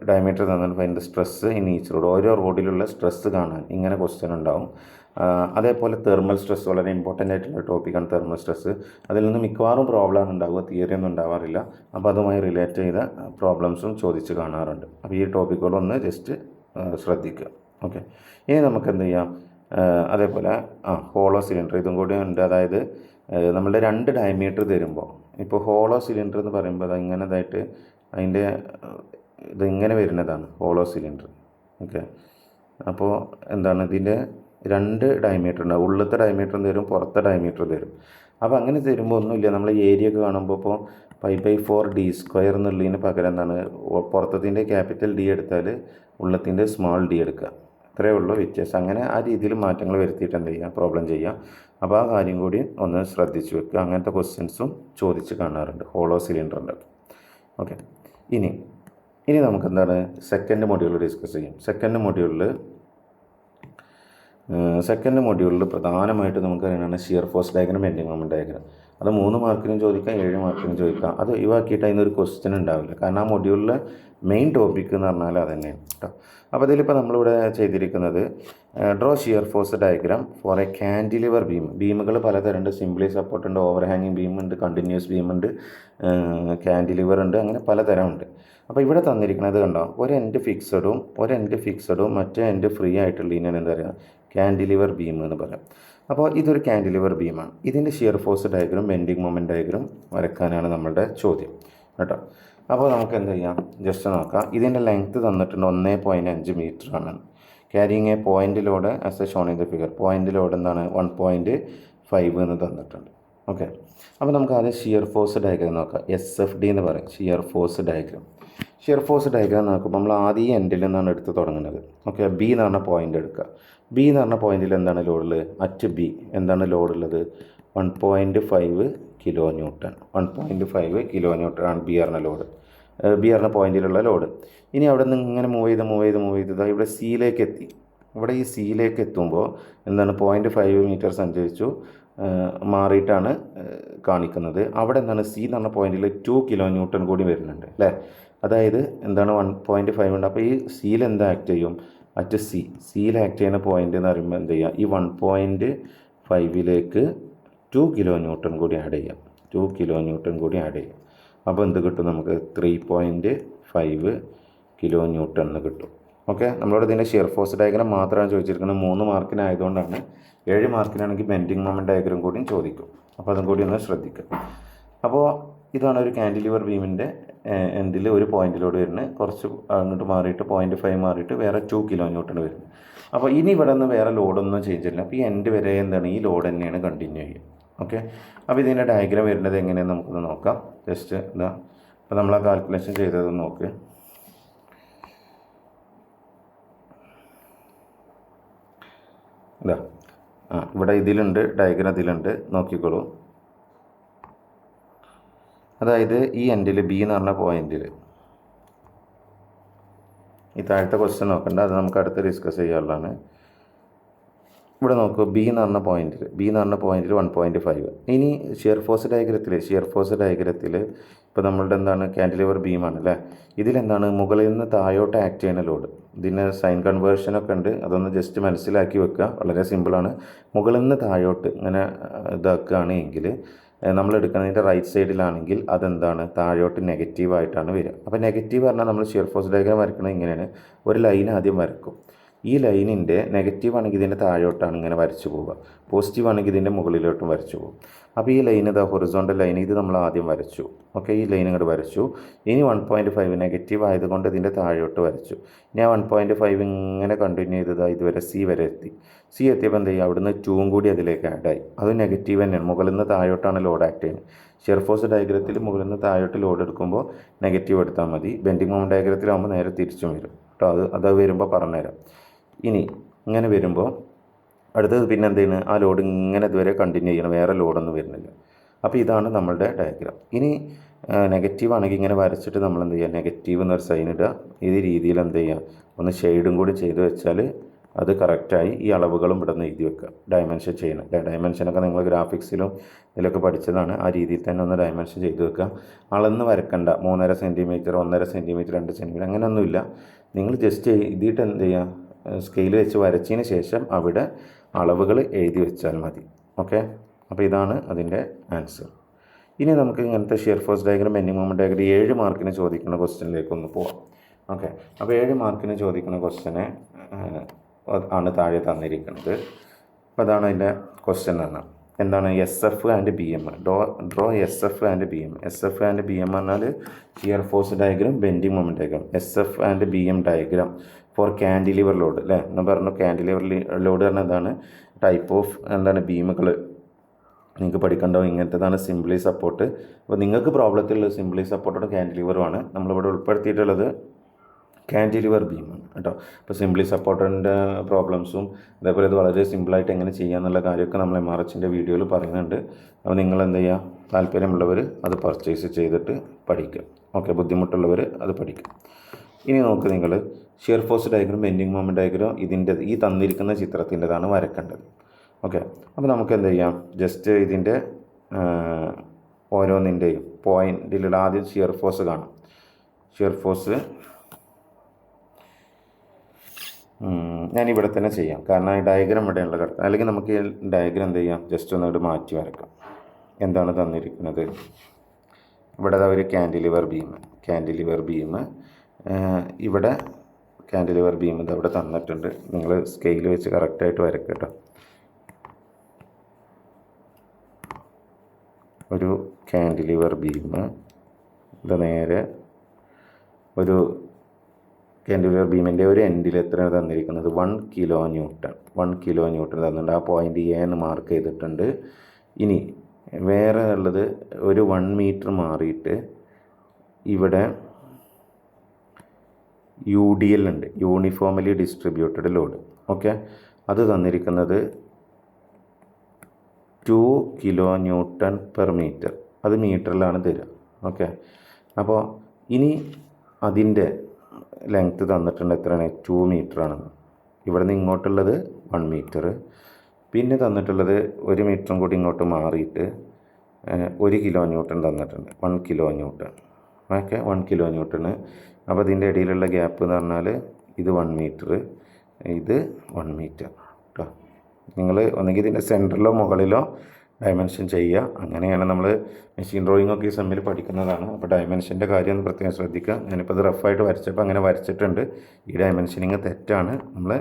ഡയമീറ്റർ തന്നിട്ട് അതിൻ്റെ സ്ട്രെസ്സ് ഇൻ ഈച്ച് റോഡ് ഓരോ റോഡിലുള്ള സ്ട്രെസ്സ് കാണാൻ ഇങ്ങനെ ക്വസ്റ്റ്യൻ ഉണ്ടാവും. അതേപോലെ തെർമൽ സ്ട്രെസ് വളരെ ഇമ്പോർട്ടൻ്റ് ആയിട്ടുള്ള ടോപ്പിക്കാണ് തെർമൽ സ്ട്രെസ്. അതിൽ നിന്ന് മിക്കവാറും പ്രോബ്ലമാണ് ഉണ്ടാവുക, തിയറി ഒന്നും ഉണ്ടാവാറില്ല. അപ്പോൾ അതുമായി റിലേറ്റ് ചെയ്ത പ്രോബ്ലംസും ചോദിച്ച് കാണാറുണ്ട്. അപ്പോൾ ഈ ടോപ്പിക്കുകളൊന്ന് ജസ്റ്റ് ശ്രദ്ധിക്കുക. ഓക്കെ, ഇനി നമുക്ക് എന്ത് ചെയ്യാം, അതേപോലെ ഹോളോ സിലിണ്ടർ ഇതും കൂടി ഉണ്ട്. അതായത് നമ്മളുടെ രണ്ട് ഡയമീറ്റർ തരുമ്പോൾ ഇപ്പോൾ ഹോളോ സിലിണ്ടർ എന്ന് പറയുമ്പോൾ അത് ഇങ്ങനെതായിട്ട് അതിൻ്റെ ഇതിങ്ങനെ വരുന്നതാണ് ഹോളോ സിലിണ്ടർ. ഓക്കെ, അപ്പോൾ എന്താണ് ഇതിൻ്റെ രണ്ട് ഡയമീറ്റർ ഉണ്ടാവും, ഉള്ളത്തെ ഡയമീറ്റർ തരും, പുറത്തെ ഡയമീറ്റർ തരും. അപ്പോൾ അങ്ങനെ തരുമ്പോൾ ഒന്നുമില്ല, നമ്മൾ ഏരിയ ഒക്കെ കാണുമ്പോൾ ഇപ്പോൾ π/4d² എന്നുള്ളതിന് പകരം എന്താണ് പുറത്തതിൻ്റെ ക്യാപിറ്റൽ ഡി എടുത്താൽ ഉള്ളത്തിൻ്റെ സ്മോൾ ഡി എടുക്കുക. ഇത്രയേ ഉള്ളൂ വ്യത്യാസം. അങ്ങനെ ആ രീതിയിൽ മാറ്റങ്ങൾ വരുത്തിയിട്ട് എന്ത് ചെയ്യുക, പ്രോബ്ലം ചെയ്യുക. അപ്പോൾ ആ കാര്യം കൂടി ഒന്ന് ശ്രദ്ധിച്ച് വെക്കുക. അങ്ങനത്തെ ക്വസ്റ്റ്യൻസും ചോദിച്ച് കാണാറുണ്ട് ഹോളോ സിലിണ്ടറിൻ്റെ. ഓക്കെ, ഇനി നമുക്ക് എന്താണ് സെക്കൻഡ് മൊഡ്യൂൾ ഡിസ്കസ് ചെയ്യും. സെക്കൻഡ് മൊഡ്യൂളിൽ പ്രധാനമായിട്ട് നമുക്ക് അറിയണതാണ് shear force diagram, bending moment diagram. അത് 3 മാർക്കിനും ചോദിക്കാം, 7 മാർക്കിനും ചോദിക്കാം. അത് ഒഴിവാക്കിയിട്ട് അതിനൊരു ക്വസ്റ്റ്യൻ ഉണ്ടാവില്ല. കാരണം ആ മൊഡ്യൂളിലെ മെയിൻ ടോപ്പിക് എന്ന് പറഞ്ഞാൽ അത് തന്നെയാണ് കേട്ടോ. അപ്പോൾ ഇതിലിപ്പോൾ നമ്മളിവിടെ ചെയ്തിരിക്കുന്നത് draw shear force diagram for a cantilever beam. ബീമുകൾ പലതരമുണ്ട്. സിംപ്ലി സപ്പോർട്ട് ഉണ്ട്, ഓവർ ഹാങ്ങിങ് ബീമുണ്ട്, കണ്ടിന്യൂസ് ബീമുണ്ട്, കാൻഡിലിവർ ഉണ്ട്, അങ്ങനെ പലതരമുണ്ട്. അപ്പോൾ ഇവിടെ തന്നിരിക്കുന്നത് കണ്ടോ, ഒരു എൻഡ് ഫിക്സഡും മറ്റേ എൻഡ് ഫ്രീ ആയിട്ടുള്ള ഇതിനാണ് എന്താ പറയുക, കാൻഡിലിവർ ബീം എന്ന് പറയാം. അപ്പോൾ ഇതൊരു കാൻഡിലിവർ ബീമാണ്. ഇതിൻ്റെ shear force diagram, bending moment diagram വരയ്ക്കാനാണ് നമ്മളുടെ ചോദ്യം കേട്ടോ. അപ്പോൾ നമുക്ക് എന്ത് ചെയ്യാം, ജസ്റ്റ് നോക്കാം. ഇതിൻ്റെ ലെങ്ത്ത് തന്നിട്ടുണ്ട് 1.5 മീറ്റർ ആണ്. Carrying A point load as A shown in the figure. Point load എന്താണ് 1.5 എന്ന് തന്നിട്ടുണ്ട്. ഓക്കെ, അപ്പോൾ നമുക്ക് ആദ്യം ഷിയർ ഫോഴ്സ് ഡയഗ്രം നോക്കാം. SFD എന്ന് പറയും, ഷിയർ ഫോഴ്സ് ഡയഗ്രം നോക്കുമ്പോൾ നമ്മൾ ആദ്യം എൻഡിൽ നിന്നാണ് എടുത്ത് തുടങ്ങുന്നത്. ഓക്കെ, ബി എന്ന് പറഞ്ഞ പോയിൻ്റ് എടുക്കുക. ബി എന്ന് പറഞ്ഞ പോയിന്റിൽ എന്താണ് ലോഡുള്ളത്, അറ്റ് ബി എന്താണ് ലോഡുള്ളത്, 1.5 കിലോ ന്യൂട്ടൺ. 1.5 കിലോ ന്യൂട്ടൺ ആണ് ബി പറഞ്ഞ ലോഡ്, ബി പറഞ്ഞ പോയിന്റിലുള്ള ലോഡ്. ഇനി അവിടെ നിന്ന് ഇങ്ങനെ മൂവ് ചെയ്ത് ഇവിടെ സിയിലേക്ക് എത്തി. ഇവിടെ ഈ സിയിലേക്ക് എത്തുമ്പോൾ എന്താണ് 0.5 മീറ്റർ സഞ്ചരിച്ചു മാറിയിട്ടാണ് കാണിക്കുന്നത്. അവിടെ എന്താണ് സി എന്ന് പറഞ്ഞ പോയിന്റിൽ 2 കിലോ ന്യൂട്ടൺ കൂടി വരുന്നുണ്ട് അല്ലേ. അതായത് എന്താണ് 1.5 ഉണ്ട്. അപ്പോൾ ഈ സിയിൽ എന്താ ആക്ട് ചെയ്യും, അറ്റ് സിയിൽ ആക്ട് ചെയ്യുന്ന പോയിന്റ് എന്ന് പറയുമ്പോൾ എന്ത് ചെയ്യുക, ഈ 1.5ലേക്ക് 2 കിലോ ന്യൂട്ടൺ കൂടി ആഡ് ചെയ്യാം. അപ്പോൾ എന്ത് കിട്ടും നമുക്ക്, 3.5 കിലോ ന്യൂട്ടൺ എന്ന് കിട്ടും. ഓക്കെ, നമ്മളോട് ഇതിൻ്റെ ഷിയർ ഫോഴ്സ് ഡയഗ്രം മാത്രമാണ് ചോദിച്ചിരിക്കുന്നത്. 3 മാർക്കിനായതുകൊണ്ടാണ്. 7 മാർക്കിനാണെങ്കിൽ ബെൻഡിങ് മൊമെൻറ്റ് ഡയഗ്രം കൂടിയും ചോദിക്കും. അപ്പോൾ അതും കൂടി ഒന്ന് ശ്രദ്ധിക്കുക. അപ്പോൾ ഇതാണ് ഒരു കാൻഡിലിവർ ബീമിൻ്റെ എൻഡിൽ ഒരു പോയിന്റിലോട് വരുന്നത്. കുറച്ച് അങ്ങോട്ട് മാറിയിട്ട് 0.5 മാറിയിട്ട് വേറെ 2 കിലോ ന്യൂട്ടൺ വരുന്നത്. അപ്പോൾ ഇനി ഇവിടെ നിന്ന് വേറെ ലോഡൊന്നും ചേഞ്ച് ചെയ്യില്ല. അപ്പോൾ ഈ എൻഡ് വരെ എന്താണ് ഈ ലോഡ് തന്നെയാണ് കണ്ടിന്യൂ ചെയ്യുക. ഓക്കെ, അപ്പോൾ ഇതിൻ്റെ ഡയഗ്രാം വരുന്നത് എങ്ങനെയെന്ന് നമുക്കൊന്ന് നോക്കാം. ജസ്റ്റ് ഇതാ, അപ്പോൾ നമ്മൾ ആ കാൽക്കുലേഷൻ ചെയ്തത് നോക്ക്. ഇതാ ഇവിടെ ഇതിലുണ്ട്, ഡയഗ്രാം ഇതിലുണ്ട്, നോക്കിക്കോളൂ. അതായത് ഈ എൻഡിൽ ബി എന്ന് പറഞ്ഞ പോയിന്റിൽ, ഈ താഴത്തെ ക്വസ്റ്റ്യൻ നോക്കണ്ട, അത് നമുക്ക് അടുത്ത് ഡിസ്കസ് ചെയ്യാനുള്ളതാണ്. ഇവിടെ നോക്കൂ, ബി എന്ന് പറഞ്ഞ പോയിന്റിൽ 1.5. ഇനി ഷിയർ ഫോഴ്സ് ഡയഗ്രത്തിൽ ഇപ്പോൾ നമ്മളുടെ എന്താണ് കാൻഡിലിവർ ബീമാണ് അല്ലേ. ഇതിലെന്താണ് മുകളിൽ നിന്ന് താഴോട്ട് ആക്ട് ചെയ്യുന്ന ലോഡ്. ഇതിന് സൈൻ കൺവേർഷനൊക്കെ ഉണ്ട്, അതൊന്ന് ജസ്റ്റ് മനസ്സിലാക്കി വെക്കുക. വളരെ സിമ്പിളാണ്. മുകളിൽ നിന്ന് താഴോട്ട് ഇങ്ങനെ ഇതാക്കുകയാണ് എങ്കിൽ നമ്മൾ എടുക്കുന്നതിൻ്റെ റൈറ്റ് സൈഡിലാണെങ്കിൽ അതെന്താണ് താഴോട്ട് നെഗറ്റീവായിട്ടാണ് വരിക. അപ്പോൾ നെഗറ്റീവ് പറഞ്ഞാൽ നമ്മൾ ഷിയർ ഫോഴ്സ് ഡയഗ്രാം വരയ്ക്കുന്നത് ഇങ്ങനെയാണ്. ഒരു ലൈൻ ആദ്യം വരക്കും. ഈ ലൈനിൻ്റെ നെഗറ്റീവ് ആണെങ്കിൽ ഇതിൻ്റെ താഴോട്ടാണ് ഇങ്ങനെ വരച്ചു പോവുക, പോസിറ്റീവ് ആണെങ്കിൽ ഇതിൻ്റെ മുകളിലോട്ടും വരച്ചു പോകും. അപ്പോൾ ഈ ലൈൻ ഇതാ ഹൊറിസോണ്ടൽ ലൈൻ, ഇത് നമ്മൾ ആദ്യം വരച്ചു. ഓക്കെ, ഈ ലൈൻ ഇങ്ങോട്ട് വരച്ചു. ഇനി 1.5 നെഗറ്റീവ് ആയതുകൊണ്ട് ഇതിൻ്റെ താഴോട്ട് വരച്ചു. ഇനി ആ 1.5 ഇങ്ങനെ കണ്ടിന്യൂ ചെയ്തതാണ് ഇതുവരെ സി വരെ എത്തി. സി എത്തിയപ്പോൾ എന്ത് ചെയ്യുക, അവിടുന്ന് 2 കൂടി അതിലേക്ക് ആഡായി. അത് നെഗറ്റീവ് തന്നെയാണ്, മുകളിൽ നിന്ന് താഴോട്ടാണ് ലോഡ് ആക്ട് ചെയ്യുന്നത്. ഷിയർ ഫോഴ്സ് ഡയഗ്രത്തിൽ മുകളിൽ നിന്ന് താഴോട്ട് ലോഡ് എടുക്കുമ്പോൾ നെഗറ്റീവ് എടുത്താൽ മതി. ബെൻഡിങ് മൊമെൻറ്റ് ഡയഗ്രത്തിലാകുമ്പോൾ നേരെ തിരിച്ചും വരും കേട്ടോ. അത് വരുമ്പോൾ പറഞ്ഞുതരാം. ഇനി ഇങ്ങനെ വരുമ്പോൾ അടുത്തത് പിന്നെ എന്ത് ചെയ്യുന്നത്, ആ ലോഡ് ഇങ്ങനെ ഇതുവരെ കണ്ടിന്യൂ ചെയ്യണം, വേറെ ലോഡൊന്നും വരുന്നില്ല. അപ്പോൾ ഇതാണ് നമ്മളുടെ ഡയഗ്രാം. ഇനി നെഗറ്റീവ് ആണെങ്കിൽ ഇങ്ങനെ വരച്ചിട്ട് നമ്മൾ എന്ത് ചെയ്യുക, നെഗറ്റീവ് എന്നൊരു സൈൻ ഇടുക. ഈ രീതിയിൽ എന്ത് ചെയ്യുക, ഒന്ന് ഷെയ്ഡും കൂടി ചെയ്ത് വെച്ചാൽ അത് കറക്റ്റായി ഈ അളവുകളും ഇവിടെ നിന്ന് എഴുതി വെക്കുക. ഡയമെൻഷൻ ചെയ്യണം. ഡയമെൻഷനൊക്കെ നിങ്ങൾ ഗ്രാഫിക്സിലും ഇതിലൊക്കെ പഠിച്ചതാണ്. ആ രീതിയിൽ തന്നെ ഒന്ന് ഡയമെൻഷൻ ചെയ്ത് വെക്കുക. അളന്ന് വരക്കണ്ട. 3.5 സെൻറ്റിമീറ്റർ, 1.5 സെൻറ്റിമീറ്റർ, 2 സെൻറ്റിമീറ്റർ അങ്ങനെയൊന്നുമില്ല. നിങ്ങൾ ജസ്റ്റ് എഴുതിയിട്ട് എന്ത് ചെയ്യുക, സ്കെയിൽ വെച്ച് വരച്ചതിന് ശേഷം അവിടെ അളവുകൾ എഴുതി വെച്ചാൽ മതി. ഓക്കെ, അപ്പോൾ ഇതാണ് അതിൻ്റെ ആൻസർ. ഇനി നമുക്ക് ഇങ്ങനത്തെ shear force diagram, bending moment diagram 7 മാർക്കിന് ചോദിക്കുന്ന ക്വസ്റ്റ്യനിലേക്ക് ഒന്ന് പോവാം. ഓക്കെ, അപ്പോൾ 7 മാർക്കിന് ചോദിക്കുന്ന ക്വസ്റ്റ്യനെ ആണ് താഴെ തന്നിരിക്കുന്നത്. അപ്പോൾ അതാണ് അതിൻ്റെ ക്വസ്റ്റ്യൻ എന്ന് പറഞ്ഞാൽ എന്താണ്, S F and B M. Draw S F and B M. S F and B M പറഞ്ഞാൽ shear force diagram, bending moment diagram. S F and B M diagram for cantilever load അല്ലേ. ഞാൻ പറഞ്ഞു cantilever load പറഞ്ഞാൽ എന്താണ്, type of എന്താണ് ബീമുകൾ നിങ്ങൾക്ക് പഠിക്കേണ്ടത് ഇങ്ങനത്തേതാണ് simply support. അപ്പോൾ നിങ്ങൾക്ക് പ്രോബ്ലത്തിലുള്ളത് സിംപ്ലി സപ്പോർട്ടോടെ ക്യാൻഡിലിവറുമാണ്. നമ്മളിവിടെ ഉൾപ്പെടുത്തിയിട്ടുള്ളത് ക്യാൻഡിലിവർ ബീമാണ് കേട്ടോ. അപ്പോൾ സിംപ്ലി സപ്പോർട്ടിൻ്റെ പ്രോബ്ലംസും അതേപോലെ ഇത് വളരെ സിമ്പിളായിട്ട് എങ്ങനെ ചെയ്യാമെന്നുള്ള കാര്യമൊക്കെ നമ്മൾ MRHൻ്റെ വീഡിയോയിൽ പറയുന്നുണ്ട്. അപ്പോൾ നിങ്ങൾ എന്ത് ചെയ്യുക, താല്പര്യമുള്ളവർ അത് പർച്ചേസ് ചെയ്തിട്ട് പഠിക്കുക. ഓക്കെ, ബുദ്ധിമുട്ടുള്ളവർ അത് പഠിക്കുക. ഇനി നോക്ക്, നിങ്ങൾ shear force diagram, bending moment diagram ഇതിൻ്റെ ഈ തന്നിരിക്കുന്ന ചിത്രത്തിൻ്റെതാണ് വരക്കേണ്ടത്. ഓക്കെ, അപ്പോൾ നമുക്ക് എന്ത് ചെയ്യാം, ജസ്റ്റ് ഇതിൻ്റെ ഓരോന്നിൻ്റെയും പോയിൻറ്റിലുള്ള ആദ്യം ഷിയർ ഫോഴ്സ് കാണാം. ഷിയർ ഫോഴ്സ് ഞാനിവിടെ തന്നെ ചെയ്യാം, കാരണം ഈ ഡയഗ്രം ഇവിടെയുള്ള കിടക്കാം. അല്ലെങ്കിൽ നമുക്ക് ഈ ഡയഗ്രം എന്ത് ചെയ്യാം, ജസ്റ്റ് ഒന്നിട്ട് മാറ്റി വരക്കാം. എന്താണ് തന്നിരിക്കുന്നത്, ഇവിടെ ഒരു ക്യാൻഡിലിവർ ബീം, ഇവിടെ ക്യാൻഡിലിവർ ബീം ഇതവിടെ തന്നിട്ടുണ്ട്. നിങ്ങൾ സ്കെയിൽ വെച്ച് കറക്റ്റായിട്ട് വരക്കുക കേട്ടോ. ഒരു ക്യാൻഡിലിവർ ബീം ഇത് നേരെ ഒരു ക്യാൻഡിലിവർ ബീമിൻ്റെ ഒരു എൻഡിൽ എത്രയാണ് തന്നിരിക്കുന്നത്, 1 കിലോ ന്യൂട്ടൺ. 1 കിലോ ന്യൂട്ടൺ തന്നിട്ടുണ്ട്. ആ പോയിൻ്റ് എ എന്ന് മാർക്ക് ചെയ്തിട്ടുണ്ട്. ഇനി വേറെ ഉള്ളത് ഒരു 1 മീറ്റർ മാറിയിട്ട് ഇവിടെ UDL ഉണ്ട്, യൂണിഫോമലി ഡിസ്ട്രിബ്യൂട്ടഡ് ലോഡ്. ഓക്കെ, അത് തന്നിരിക്കുന്നത് 2 കിലോ ന്യൂട്ടൺ പെർ മീറ്റർ. അത് മീറ്ററിലാണ് തരിക. ഓക്കെ, അപ്പോൾ ഇനി അതിൻ്റെ ലെങ്ത്ത് തന്നിട്ടുണ്ട് എത്രയാണ്, 2 മീറ്ററാണെന്ന്. ഇവിടെ നിന്ന് ഇങ്ങോട്ടുള്ളത് 1 മീറ്റർ. പിന്നെ തന്നിട്ടുള്ളത് 1 മീറ്ററും കൂടി ഇങ്ങോട്ട് മാറിയിട്ട് 1 കിലോ ന്യൂട്ടൺ തന്നിട്ടുണ്ട്. 1 kilo newton. Okay, 1 kilo newton. അപ്പോൾ ഇതിൻ്റെ ഇടയിലുള്ള ഗ്യാപ്പ് എന്ന് പറഞ്ഞാൽ ഇത് 1 മീറ്റർ, ഇത് 1 മീറ്റർ കേട്ടോ. നിങ്ങൾ ഒന്നുകിൽ ഇതിൻ്റെ സെൻറ്ററിലോ മുകളിലോ ഡയമെൻഷൻ ചെയ്യുക. അങ്ങനെയാണ് നമ്മൾ മെഷീൻ ഡ്രോയിങ് ഒക്കെ ഈ സെമ്മിൽ പഠിക്കുന്നതാണ്. അപ്പോൾ ഡയമെൻഷൻ്റെ കാര്യം ഒന്ന് പ്രത്യേകം ശ്രദ്ധിക്കുക. ഞാനിപ്പോൾ ഇത് റഫായിട്ട് വരച്ചപ്പോൾ അങ്ങനെ വരച്ചിട്ടുണ്ട്. ഈ ഡയമെൻഷനിങ് തെറ്റാണ്. നമ്മൾ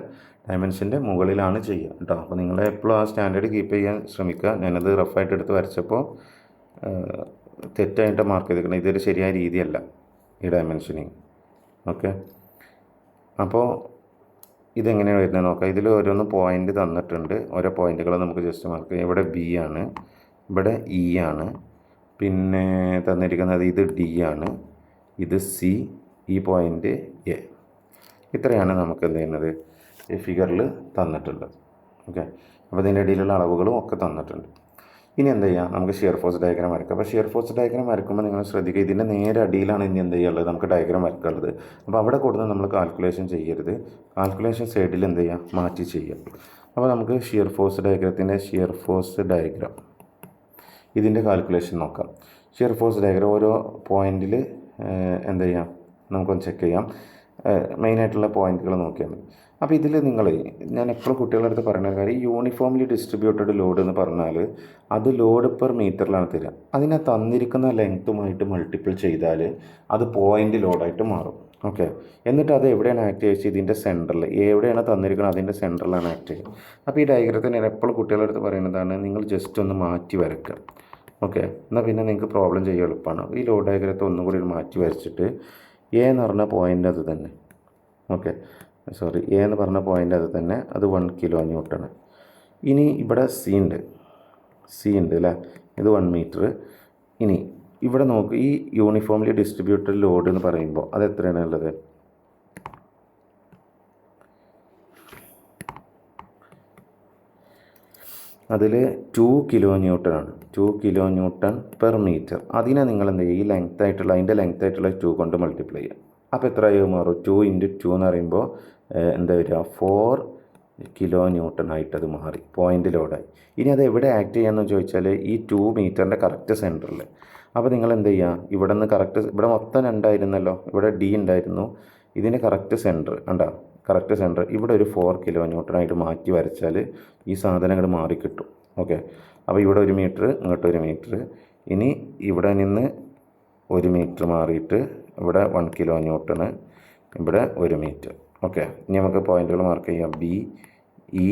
ഡയമെൻഷൻ്റെ മുകളിലാണ് ചെയ്യുക കേട്ടോ. അപ്പോൾ നിങ്ങൾ എപ്പോഴും ആ സ്റ്റാൻഡേർഡ് കീപ്പ് ചെയ്യാൻ ശ്രമിക്കുക. ഞാനത് റഫായിട്ട് എടുത്ത് വരച്ചപ്പോൾ തെറ്റായിട്ട് മാർക്ക് ചെയ്തിരിക്കണം. ഇതൊരു ശരിയായ രീതിയല്ല ഈ ഡയമെൻഷനിങ്. ഓക്കെ, അപ്പോൾ ഇതെങ്ങനെയാണ് വരുന്നത് നോക്കാം. ഇതിൽ ഓരോന്ന് പോയിൻ്റ് തന്നിട്ടുണ്ട്. ഓരോ പോയിൻറ്റുകൾ നമുക്ക് ജസ്റ്റ് മാർക്ക് ചെയ്യാം. ഇവിടെ B ആണ്, ഇവിടെ E ആണ്, പിന്നെ തന്നിരിക്കുന്നത് ഇത് D ആണ്, ഇത് C, ഈ പോയിൻ്റ് A. ഇത്രയാണ് നമുക്ക് എന്ത് ചെയ്യുന്നത് ഈ ഫിഗറിൽ തന്നിട്ടുള്ളത്. ഓക്കെ, അപ്പോൾ ഇതിൻ്റെ ഇടയിലുള്ള അളവുകളും ഒക്കെ തന്നിട്ടുണ്ട്. ഇനി എന്ത് ചെയ്യാം, നമുക്ക് ഷിയർ ഫോഴ്സ് ഡയഗ്രാം വരക്കാം. അപ്പോൾ ഷിയർ ഫോഴ്സ് ഡയഗ്രാം വരക്കുമ്പോൾ നിങ്ങൾ ശ്രദ്ധിക്കുക, ഇതിൻ്റെ നേരെ അടിയിലാണ് ഇനി എന്ത് ചെയ്യുള്ളത്, നമുക്ക് ഡയഗ്രാം വരക്കാനുള്ളത്. അപ്പോൾ അവിടെ കൊടുത്ത് നമ്മൾ കാൽക്കുലേഷൻ ചെയ്യരുത്. കാൽക്കുലേഷൻ സൈഡിൽ എന്ത് ചെയ്യുക, മാറ്റി ചെയ്യുക. അപ്പോൾ നമുക്ക് ഷിയർ ഫോഴ്സ് ഡയഗ്രത്തിൻ്റെ ഷിയർ ഫോഴ്സ് ഡയഗ്രാം ഇതിൻ്റെ കാൽക്കുലേഷൻ നോക്കാം. ഷിയർ ഫോഴ്സ് ഡയഗ്രാം ഓരോ പോയിൻറ്റിൽ എന്ത് ചെയ്യാം, നമുക്കൊന്ന് ചെക്ക് ചെയ്യാം. മെയിനായിട്ടുള്ള പോയിൻറ്റുകൾ നോക്കിയാൽ മതി. അപ്പോൾ ഇതിൽ ഞാൻ എപ്പോഴും കുട്ടികളുടെ അടുത്ത് പറയുന്ന കാര്യം, യൂണിഫോംലി ഡിസ്ട്രിബ്യൂട്ടഡ് ലോഡ് എന്ന് പറഞ്ഞാൽ അത് ലോഡ് പെർ മീറ്ററിലാണ് തരിക. അതിനെ തന്നിരിക്കുന്ന ലെങ്ത്തുമായിട്ട് മൾട്ടിപ്പിൾ ചെയ്താൽ അത് പോയിൻ്റ് ലോഡായിട്ട് മാറും. ഓക്കെ, എന്നിട്ട് അത് എവിടെയാണ് ആക്ട് ചെയ്യുക, ഇതിൻ്റെ സെൻറ്ററിൽ എവിടെയാണ് തന്നിരിക്കുന്നത് അതിൻ്റെ സെൻറ്ററിലാണ് ആക്ട് ചെയ്യുക. അപ്പോൾ ഈ ഡയഗ്രത്തിൽ ഞാൻ എപ്പോഴും കുട്ടികളുടെ അടുത്ത് പറയുന്നതാണ്, നിങ്ങൾ ജസ്റ്റ് ഒന്ന് മാറ്റി വരയ്ക്കുക. ഓക്കെ, എന്നാൽ പിന്നെ നിങ്ങൾക്ക് പ്രോബ്ലം ചെയ്യാൻ എളുപ്പമാണ്. ഈ ലോഡ് ഡയഗ്രത്തെ ഒന്നും കൂടി മാറ്റി വരച്ചിട്ട് എ എന്ന് പറഞ്ഞ പോയിൻ്റ് അത് തന്നെ. ഓക്കെ, എ എന്ന് പറഞ്ഞ പോയിൻ്റ് അത് തന്നെ, അത് 1 കിലോ ന്യൂട്ടണ്. ഇനി ഇവിടെ സി ഉണ്ട് അല്ലേ, ഇത് 1 മീറ്റർ. ഇനി ഇവിടെ നോക്ക്, ഈ യൂണിഫോംലി ഡിസ്ട്രിബ്യൂട്ടഡ് ലോഡ് എന്ന് പറയുമ്പോൾ അത് എത്രയാണ് ഉള്ളത്, അതിൽ 2 കിലോ ന്യൂട്ടനാണ്. 2 കിലോ ന്യൂട്ടൺ പെർ മീറ്റർ. അതിനെ നിങ്ങൾ എന്ത് ചെയ്യുക, ഈ അതിൻ്റെ ലെങ്ത് ആയിട്ടുള്ള 2 കൊണ്ട് മൾട്ടിപ്ലൈ ചെയ്യുക. അപ്പോൾ എത്രയായി മാറും, 2 × 2 എന്ന് പറയുമ്പോൾ എന്താ വരിക, 4 കിലോ ന്യൂട്ടൺ ആയിട്ടത് മാറി, പോയിൻ്റ് ലോഡായി. ഇനി അത് എവിടെ ആക്ട് ചെയ്യാമെന്ന് ചോദിച്ചാൽ ഈ 2 മീറ്ററിൻ്റെ കറക്റ്റ് സെൻറ്ററിൽ. അപ്പോൾ നിങ്ങൾ എന്ത് ചെയ്യുക, ഇവിടെ നിന്ന് കറക്റ്റ്, ഇവിടെ മൊത്തം 2 ആയിരുന്നല്ലോ, ഇവിടെ ഡി ഉണ്ടായിരുന്നു, ഇതിൻ്റെ കറക്റ്റ് സെൻറ്റർ കണ്ടോ, കറക്റ്റ് സെൻറ്റർ ഇവിടെ ഒരു 4 കിലോ ന്യൂട്ടണായിട്ട് മാറ്റി വരച്ചാൽ ഈ സാധനം അങ്ങോട്ട് മാറിക്കിട്ടും. ഓക്കെ, അപ്പോൾ ഇവിടെ 1 മീറ്റർ, ഇങ്ങോട്ട് 1 മീറ്റർ, ഇനി ഇവിടെ നിന്ന് 1 മീറ്റർ മാറിയിട്ട് ഇവിടെ 1 കിലോ ന്യൂട്ടണ്, ഇവിടെ 1 മീറ്റർ. ഓക്കെ, ഇനി നമുക്ക് പോയിന്റുകൾ മാർക്ക് ചെയ്യാം, B, E,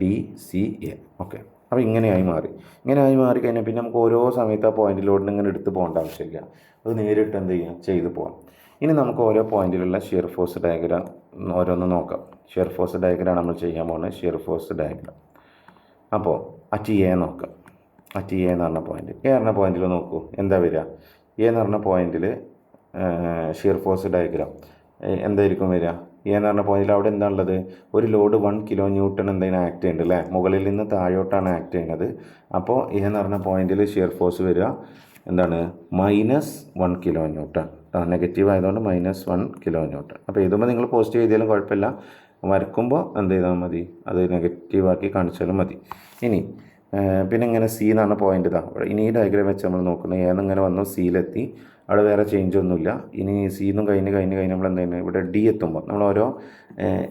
D, C, A. Okay, അപ്പോൾ ഇങ്ങനെയായി മാറി. ഇങ്ങനെയായി മാറിക്കഴിഞ്ഞാൽ പിന്നെ നമുക്ക് ഓരോ സമയത്ത് ആ പോയിന്റിലോട്ട് ഇങ്ങനെ എടുത്ത് പോകേണ്ട ആവശ്യമില്ല, അത് നേരിട്ട് എന്ത് ചെയ്യാം, ചെയ്ത് പോകാം. ഇനി നമുക്ക് ഓരോ പോയിന്റിലുള്ള ഷിയർ ഫോഴ്സ് ഡയഗ്രാം ഓരോന്ന് നോക്കാം. ഷിയർ ഫോഴ്സ് ഡയഗ്രാം നമ്മൾ ചെയ്യാൻ പോകുന്നത് ഷിയർ ഫോഴ്സ് ഡയഗ്രാം. അപ്പോൾ അറ്റ് എ നോക്കാം. അറ്റ് എ എന്ന് പറഞ്ഞ പോയിന്റ്, എ പറഞ്ഞ പോയിന്റിൽ നോക്കൂ എന്താ വരിക. എ എന്ന് പറഞ്ഞ പോയിന്റിൽ ഷിയർ ഫോഴ്സ് ഡയഗ്രാം എന്തായിരിക്കും വരിക. എ എന്ന് പറഞ്ഞ പോയിന്റിൽ അവിടെ എന്താണുള്ളത്, ഒരു ലോഡ് 1 കിലോ ന്യൂട്ടൺ എന്തെങ്കിലും ആക്ട് ചെയ്യുന്നുണ്ട് അല്ലേ, മുകളിൽ നിന്ന് താഴോട്ടാണ് ആക്ട് ചെയ്യുന്നത്. അപ്പോൾ എ എന്ന് പറഞ്ഞ പോയിന്റിൽ ഷിയർ ഫോഴ്സ് വരിക എന്താണ്, -1 കിലോ ന്യൂട്ടൺ. നെഗറ്റീവ് ആയതുകൊണ്ട് -1 കിലോ ന്യൂട്ടൺ. അപ്പോൾ എഴുതുമ്പോൾ നിങ്ങൾ പോസിറ്റീവ് എഴുതിയാലും കുഴപ്പമില്ല, വരക്കുമ്പോൾ എന്ത് ചെയ്താൽ മതി, അത് നെഗറ്റീവാക്കി കാണിച്ചാലും മതി. ഇനി പിന്നെ ഇങ്ങനെ സി എന്ന് പറഞ്ഞ പോയിന്റ് ഇതാ, ഇനി ഈ ഡയഗ്രാം വെച്ച് നമ്മൾ നോക്കുന്നത്, എ എന്നിങ്ങനെ വന്നു സിയിലെത്തി, അവിടെ വേറെ ചേഞ്ച് ഒന്നുമില്ല. ഇനി സിന്നും കഴിഞ്ഞ് നമ്മൾ എന്ത് ചെയ്യുന്നത്, ഇവിടെ ഡി എത്തുമ്പോൾ നമ്മൾ ഓരോ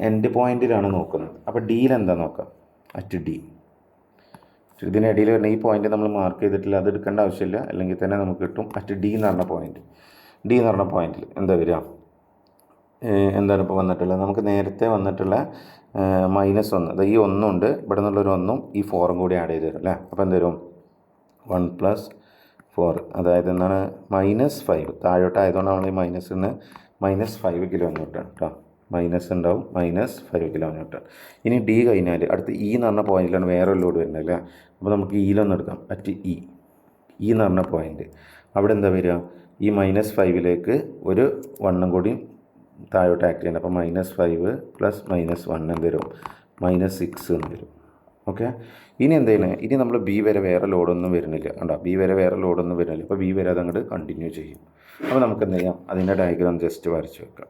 എൻഡ് പോയിന്റിലാണ് നോക്കുന്നത്. അപ്പോൾ ഡിയിൽ എന്താ നോക്കാം, അറ്റ് ഡി. ഇതിനിടയിൽ വരുന്ന ഈ പോയിന്റ് നമ്മൾ മാർക്ക് ചെയ്തിട്ടില്ല, അത് എടുക്കേണ്ട ആവശ്യമില്ല, അല്ലെങ്കിൽ തന്നെ നമുക്ക് കിട്ടും. അറ്റ് ഡി എന്ന് പറഞ്ഞ പോയിന്റ്, ഡി എന്ന് പറഞ്ഞ പോയിന്റിൽ എന്താ വരിക, എന്താണ് ഇപ്പോൾ വന്നിട്ടുള്ളത്, നമുക്ക് നേരത്തെ വന്നിട്ടുള്ള -1, അത് ഈ 1 ഉണ്ട്, ഇവിടെ നിന്നുള്ളൊരു 1ഉം ഈ 4ഉം കൂടി ആഡ് ചെയ്ത് തരും അല്ലേ. അപ്പോൾ എന്ത് വരും, 1 + 4, അതായത് എന്താണ് -5. താഴോട്ടായതുകൊണ്ട് നമ്മൾ ഈ മൈനസിന് -5 കിലോ ന്യൂട്ടൺ കേട്ടോ, മൈനസ് ഉണ്ടാവും, -5 കിലോ ന്യൂട്ടൺ. ഇനി ഡി കഴിഞ്ഞാൽ അടുത്ത് ഇ എന്ന് പറഞ്ഞ പോയിന്റിലാണ് വേറെ ലോഡ് വരുന്നത് അല്ലേ. അപ്പോൾ നമുക്ക് ഇയിലൊന്ന് എടുക്കാം, അറ്റ് ഇ എന്ന് പറഞ്ഞ പോയിന്റ്. അവിടെ എന്താ വരിക, ഈ -5ലേക്ക് ഒരു 1ഉം കൂടി താഴോട്ട് ആക്ട് ചെയ്യുന്നത്. അപ്പോൾ -5 + -1 എന്ത് വരും, -6 എന്ന് വരും. ഓക്കെ, ഇനി എന്ത് ചെയ്യുന്നത്, ഇനി നമ്മൾ ബി വരെ വേറെ ലോഡൊന്നും വരുന്നില്ല കണ്ടോ, ബി വരെ വേറെ ലോഡൊന്നും വരുന്നില്ല. അപ്പോൾ ബി വരെ അതങ്ങോട്ട് കണ്ടിന്യൂ ചെയ്യും. അപ്പോൾ നമുക്ക് എന്ത് ചെയ്യാം, അതിൻ്റെ ഡയഗ്രാം ജസ്റ്റ് വരച്ച് വെക്കാം.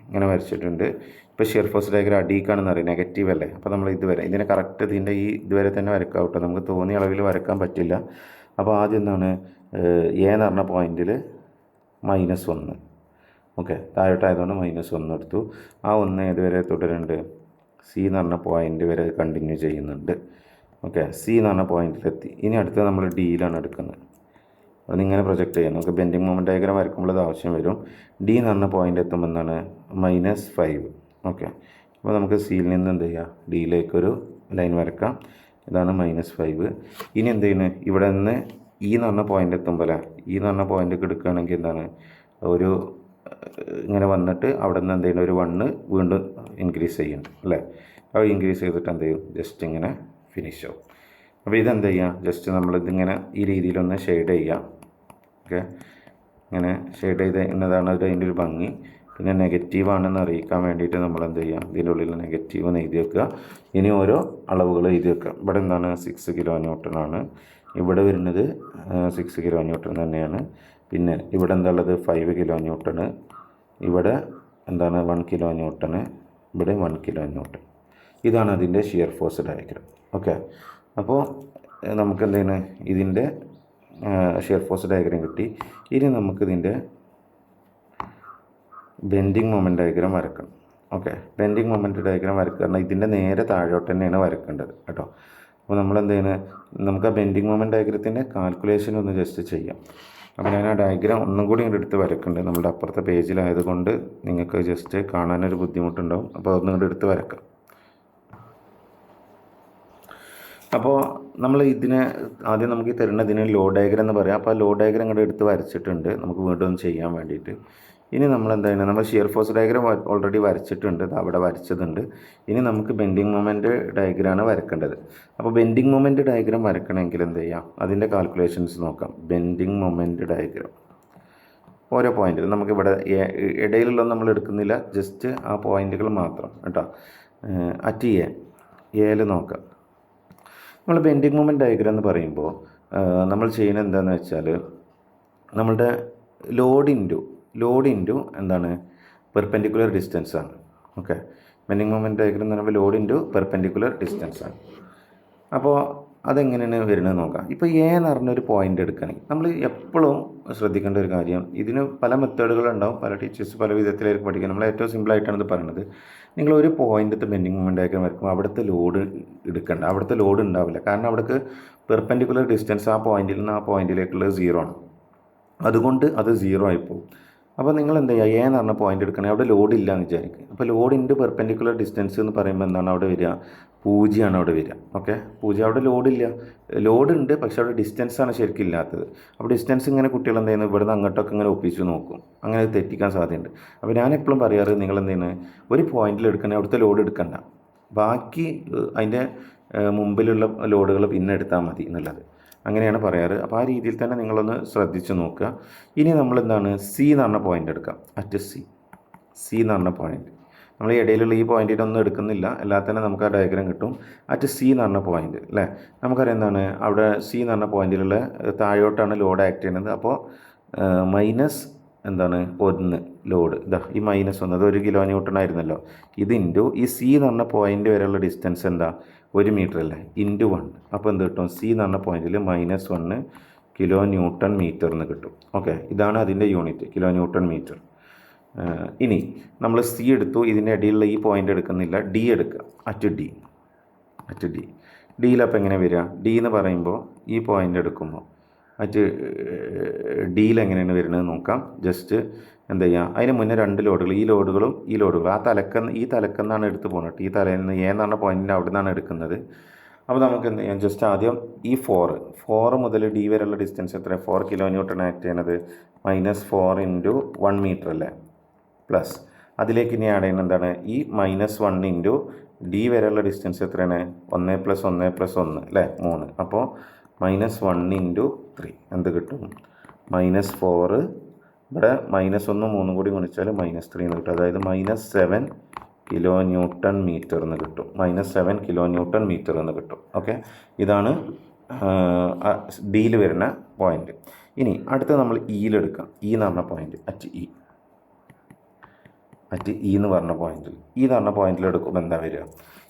ഇങ്ങനെ വരച്ചിട്ടുണ്ട്. ഇപ്പോൾ ഷിയർ ഫോഴ്സ് ഡയഗ്രാം അടിക്കാണെന്ന് അറിയാം, നെഗറ്റീവ് അല്ലേ. അപ്പോൾ നമ്മൾ ഇതുവരെ ഇതിനെ കറക്റ്റ് ഇതിൻ്റെ ഈ ഇതുവരെ തന്നെ വരക്കാം കേട്ടോ, നമുക്ക് തോന്നിയ അളവിൽ വരക്കാൻ പറ്റില്ല. അപ്പോൾ ആദ്യം എന്താണ്, എ എന്ന് പറഞ്ഞ പോയിന്റിൽ -1. ഓക്കെ, താഴോട്ടായതുകൊണ്ട് -1 എടുത്തു. ആ 1 ഏതുവരെ തുടരുന്നുണ്ട്, സി എന്ന് പറഞ്ഞ പോയിന്റ് വരെ കണ്ടിന്യൂ ചെയ്യുന്നുണ്ട്. ഓക്കെ, സി എന്ന് പറഞ്ഞ പോയിന്റിലെത്തി. ഇനി അടുത്ത് നമ്മൾ ഡിയിലാണ് എടുക്കുന്നത്. അതിങ്ങനെ പ്രൊജക്റ്റ് ചെയ്യാം, നമുക്ക് ബെൻഡിങ് മൊമെൻറ്റ് ഡയഗ്രാം വരയ്ക്കുമ്പോൾ അത് ആവശ്യം വരും. ഡി എന്ന് പറഞ്ഞ പോയിന്റ് എത്തുമ്പോൾ എന്താണ്, -5. ഓക്കെ, അപ്പോൾ നമുക്ക് സിയിൽ നിന്ന് എന്ത് ചെയ്യുക, ഡിയിലേക്കൊരു ലൈൻ വരക്കാം. ഇതാണ് -5. ഇനി എന്ത് ചെയ്യുന്നത്, ഇവിടെ നിന്ന് ഇ എന്ന് പറഞ്ഞ പോയിന്റ് എത്തുമ്പോൾ അല്ലേ, ഇ എന്ന് പറഞ്ഞ പോയിൻ്റൊക്കെ എടുക്കുകയാണെങ്കിൽ എന്താണ്, ഒരു ഇങ്ങനെ വന്നിട്ട് അവിടെ നിന്ന് എന്ത് ചെയ്യുന്നത്, ഒരു 1 വീണ്ടും ഇൻക്രീസ് ചെയ്യുന്നുണ്ട് അല്ലേ. അപ്പോൾ ഇൻക്രീസ് ചെയ്തിട്ട് എന്ത് ചെയ്യും, ജസ്റ്റ് ഇങ്ങനെ ഫിനിഷ് ആവും. അപ്പോൾ ഇതെന്ത് ചെയ്യുക, ജസ്റ്റ് നമ്മളിതിങ്ങനെ ഈ രീതിയിലൊന്ന് ഷെയ്ഡ് ചെയ്യാം. ഓക്കെ, ഇങ്ങനെ ഷെയ്ഡ് ചെയ്ത് എന്നതാണ് അതിൻ്റെ ഒരു ഭംഗി. പിന്നെ നെഗറ്റീവാണെന്ന് അറിയിക്കാൻ വേണ്ടിയിട്ട് നമ്മൾ എന്ത് ചെയ്യുക, ഇതിൻ്റെ ഉള്ളിൽ നെഗറ്റീവ് എന്ന് എഴുതി വെക്കുക. ഇനി ഓരോ അളവുകൾ എഴുതി വെക്കുക. ഇവിടെ എന്താണ് 6 കിലോ ന്യൂട്ടൺ ആണ്, ഇവിടെ വരുന്നത് 6 കിലോ ന്യൂട്ടൺ തന്നെയാണ്. പിന്നെ ഇവിടെ എന്താ ഉള്ളത്, 5 കിലോ ന്യൂട്ടണ്, ഇവിടെ എന്താണ് 1 കിലോ ന്യൂട്ടണ്, ഇവിടെ 1 കിലോ ന്യൂട്ടൺ. ഇതാണ് അതിൻ്റെ ഷിയർ ഫോഴ്സ് ഡയഗ്രാം. ഓക്കെ, അപ്പോൾ നമുക്ക് എന്താണ് ഇതിൻ്റെ ഷിയർ ഫോഴ്സ് ഡയഗ്രാം കിട്ടി. ഇനി നമുക്കിതിൻ്റെ ബെൻഡിങ് മൊമെൻറ്റ് ഡയഗ്രാം വരക്കണം. ഓക്കെ, ബെൻഡിങ് മൊമെൻറ്റ് ഡയഗ്രാം വരക്കുക ഇതിൻ്റെ നേരെ താഴോട്ട് തന്നെയാണ് വരക്കേണ്ടത് കേട്ടോ. അപ്പോൾ നമ്മൾ എന്ത് ചെയ്യുന്നത്, നമുക്ക് ആ ബെൻഡിങ് മൊമെൻറ്റ് ഡയഗ്രത്തിൻ്റെ കാൽക്കുലേഷൻ ഒന്ന് ജസ്റ്റ് ചെയ്യാം. അപ്പോൾ ഞാൻ ആ ഡയഗ്രാം ഒന്നും കൂടി ഇങ്ങോട്ട് എടുത്ത് വരക്കുന്നുണ്ട്, നമ്മുടെ അപ്പുറത്തെ പേജിലായതുകൊണ്ട് നിങ്ങൾക്ക് ജസ്റ്റ് കാണാനൊരു ബുദ്ധിമുട്ടുണ്ടാവും. അപ്പോൾ അതൊന്നും ഇങ്ങോട്ട് എടുത്ത് വരക്കാം. അപ്പോൾ നമ്മൾ ഇതിനെ ആദ്യം നമുക്ക് ഈ തരുന്നതിന് ലോ ഡയഗ്രാം എന്ന് പറയാം. അപ്പോൾ ആ ലോ ഡയഗ്രാം ഇങ്ങോട്ട് എടുത്ത് വരച്ചിട്ടുണ്ട് നമുക്ക് വീണ്ടും ഒന്ന് ചെയ്യാൻ വേണ്ടിയിട്ട്. ഇനി നമ്മൾ എന്താണ്, നമ്മൾ ഷിയർ ഫോഴ്സ് ഡയഗ്രാം ഓൾറെഡി വരച്ചിട്ടുണ്ട്, അവിടെ വരച്ചതുണ്ട്. ഇനി നമുക്ക് ബെൻഡിങ് മൊമെൻറ്റ് ഡയഗ്രാമാണ് വരക്കേണ്ടത്. അപ്പോൾ ബെൻഡിങ് മൊമെൻറ്റ് ഡയഗ്രാം വരക്കണമെങ്കിൽ എന്ത് ചെയ്യാം, അതിൻ്റെ കാൽക്കുലേഷൻസ് നോക്കാം. ബെൻഡിങ് മൊമെൻറ്റ് ഡയഗ്രാം ഓരോ പോയിന്റിൽ നമുക്കിവിടെ ഇടയിലുള്ളത് നമ്മൾ എടുക്കുന്നില്ല, ജസ്റ്റ് ആ പോയിന്റുകൾ മാത്രം കേട്ടോ. അറ്റ് എയിൽ നോക്കാം. നമ്മൾ ബെൻഡിങ് മൊമെൻറ്റ് ഡയഗ്രാം എന്ന് പറയുമ്പോൾ നമ്മൾ ചെയ്യുന്നത് എന്താണെന്ന് വെച്ചാൽ, നമ്മളുടെ ലോഡ് ഇൻറ്റു എന്താണ് പെർപെൻഡിക്കുലർ ഡിസ്റ്റൻസ് ആണ്. ഓക്കെ, ബെൻഡിങ് മൊമെൻറ്റ് ഡയഗ്രം എന്ന് പറയുമ്പോൾ ലോഡ് ഇൻറ്റു പെർപെൻഡിക്കുലർ ഡിസ്റ്റൻസ് ആണ്. അപ്പോൾ അതെങ്ങനെയാണ് വരുന്നത് നോക്കാം. ഇപ്പോൾ എ എന്ന് പറഞ്ഞൊരു പോയിൻ്റ് എടുക്കുകയാണെങ്കിൽ നമ്മൾ എപ്പോഴും ശ്രദ്ധിക്കേണ്ട ഒരു കാര്യം, ഇതിന് പല മെത്തേഡുകളുണ്ടാവും, പല ടീച്ചേഴ്സ് പല വിധത്തിലായിരിക്കും പഠിക്കുക. നമ്മൾ ഏറ്റവും സിമ്പിളായിട്ടാണ് ഇത് പറയുന്നത്. നിങ്ങൾ ഒരു പോയിൻ്റത്തെ ബെൻഡിങ് മൊമെൻറ്റ് ഡയഗ്രം വരയ്ക്കുമ്പോൾ അവിടുത്തെ ലോഡ് എടുക്കണ്ട, അവിടുത്തെ ലോഡ് ഉണ്ടാവില്ല. കാരണം അവിടേക്ക് പെർപെൻഡിക്കുലർ ഡിസ്റ്റൻസ് ആ പോയിന്റിൽ നിന്ന് ആ പോയിന്റിലേക്കുള്ളത് 0 ആണ്. അതുകൊണ്ട് അത് 0 ആയിപ്പോവും. അപ്പോൾ നിങ്ങൾ എന്ത് ചെയ്യുക, എ എന്ന് പറഞ്ഞ പോയിന്റ് എടുക്കണമെങ്കിൽ അവിടെ ലോഡ് ഇല്ല എന്ന് വിചാരിക്കുക. അപ്പോൾ ലോഡ് ഇൻറ്റു പെർപെൻഡിക്കുലർ ഡിസ്റ്റൻസ് എന്ന് പറയുമ്പോൾ എന്താണ് അവിടെ വരിക, 0 അവിടെ വരിക. ഓക്കെ, 0. അവിടെ ലോഡില്ല, ലോഡ് ഉണ്ട്, പക്ഷേ അവിടെ ഡിസ്റ്റൻസാണ് ശരിക്കും ഇല്ലാത്തത്. അപ്പോൾ ഡിസ്റ്റൻസ് ഇങ്ങനെ കുട്ടികൾ എന്ത് ചെയ്യുന്നത്, ഇവിടുന്ന് അങ്ങോട്ടൊക്കെ ഇങ്ങനെ ഒപ്പിച്ച് നോക്കും, അങ്ങനെ തെറ്റിക്കാൻ സാധ്യതയുണ്ട്. അപ്പോൾ ഞാൻ എപ്പോഴും പറയാറ്, നിങ്ങൾ എന്ത് ചെയ്യുന്നത്, ഒരു പോയിന്റിൽ എടുക്കണേ അവിടുത്തെ ലോഡ് എടുക്കണ്ട, ബാക്കി അതിൻ്റെ മുമ്പിലുള്ള ലോഡുകൾ പിന്നെ എടുത്താൽ മതി എന്നുള്ളത്, അങ്ങനെയാണ് പറയാറ്. അപ്പോൾ ആ രീതിയിൽ തന്നെ നിങ്ങളൊന്ന് ശ്രദ്ധിച്ച് നോക്കുക. ഇനി നമ്മളെന്താണ്, സി എന്ന് പറഞ്ഞ പോയിൻ്റ് എടുക്കാം. അറ്റ് സി എന്ന് പറഞ്ഞ പോയിൻ്റ് നമ്മൾ ഈ ഇടയിലുള്ള ഈ പോയിൻറ്റിനൊന്നും എടുക്കുന്നില്ല, അല്ലാതെ തന്നെ നമുക്ക് ആ ഡയഗ്രാം കിട്ടും. അറ്റ് സി എന്ന് പറഞ്ഞ പോയിൻ്റ് അല്ലേ, നമുക്കറിയാം എന്താണ് അവിടെ സി എന്ന് പറഞ്ഞ പോയിൻറ്റിലുള്ള താഴോട്ടാണ് ലോഡ് ആക്ട് ചെയ്യുന്നത്. അപ്പോൾ മൈനസ് എന്താണ് 1 ലോഡ്, ഇതാ ഈ -1, അത് 1 കിലോ ന്യൂട്ടൺ ആയിരുന്നല്ലോ. ഇത് ഇൻറ്റു ഈ സി എന്ന് പറഞ്ഞ പോയിൻ്റ് വരെയുള്ള ഡിസ്റ്റൻസ് എന്താ, 1 മീറ്റർ അല്ലേ, ഇൻറ്റു 1. അപ്പോൾ എന്ത് കിട്ടും, സി എന്ന് പറഞ്ഞ പോയിന്റിൽ -1 കിലോ ന്യൂട്ടൺ മീറ്റർ എന്ന് കിട്ടും. ഓക്കെ, ഇതാണ് അതിൻ്റെ യൂണിറ്റ്, കിലോ ന്യൂട്ടൺ മീറ്റർ. ഇനി നമ്മൾ സി എടുത്തു, ഇതിൻ്റെ ഇടയിലുള്ള ഈ പോയിൻ്റ് എടുക്കുന്നില്ല, ഡി എടുക്കുക. അറ്റ് ഡിയിലപ്പോൾ എങ്ങനെ വരിക, ഡി എന്ന് പറയുമ്പോൾ ഈ പോയിൻ്റ് എടുക്കുമ്പോൾ അറ്റ് ഡിയിൽ എങ്ങനെയാണ് വരുന്നത് നോക്കാം. ജസ്റ്റ് എന്താ ചെയ്യുക, അതിന് മുന്നേ 2 ലോഡുകൾ, ഈ ലോഡുകളും ആ ഈ തലക്കെന്നാണ് എടുത്ത് പോകുന്നത്. ഈ തലയിൽ നിന്ന് എ എന്ന് പറഞ്ഞ പോയിൻറ്റിൻ്റെ അവിടെ നിന്നാണ് എടുക്കുന്നത്. അപ്പോൾ നമുക്ക് എന്ത് ചെയ്യാം, ജസ്റ്റ് ആദ്യം ഈ 4 മുതൽ ഡി വരെയുള്ള ഡിസ്റ്റൻസ് എത്ര, 4 കിലോ ന്യൂട്ടൺ ആക്ട് ചെയ്യുന്നത്, -4 ഇൻറ്റു 1 മീറ്റർ അല്ലേ, പ്ലസ് അതിലേക്ക് ഇനി ആഡ് ചെയ്യുന്നത് എന്താണ്, ഈ -1 ഇൻറ്റു ഡി വരെയുള്ള ഡിസ്റ്റൻസ് എത്രയാണ്, 1 + 1 + 1 അല്ലേ, 3. അപ്പോൾ -1 ഇൻറ്റു 3 എന്ത് കിട്ടും, -4. ഇവിടെ -1 3 കൂടി ഗുണിച്ചാൽ -3 എന്ന് കിട്ടും. അതായത് -7 കിലോ ന്യൂട്ടൺ മീറ്റർ എന്ന് കിട്ടും. -7 കിലോ ന്യൂട്ടൺ മീറ്റർ എന്ന് കിട്ടും. ഓക്കെ, ഇതാണ് ഡിയിൽ വരുന്ന പോയിന്റ്. ഇനി അടുത്ത നമ്മൾ ഇയിലെടുക്കാം. ഇ എന്ന് പറഞ്ഞ പോയിന്റ്, അറ്റ് ഇ എന്ന് പറഞ്ഞ പോയിന്റിൽ, ഈ എന്ന് പറഞ്ഞ പോയിന്റിൽ എടുക്കുമ്പോൾ എന്താ വരിക,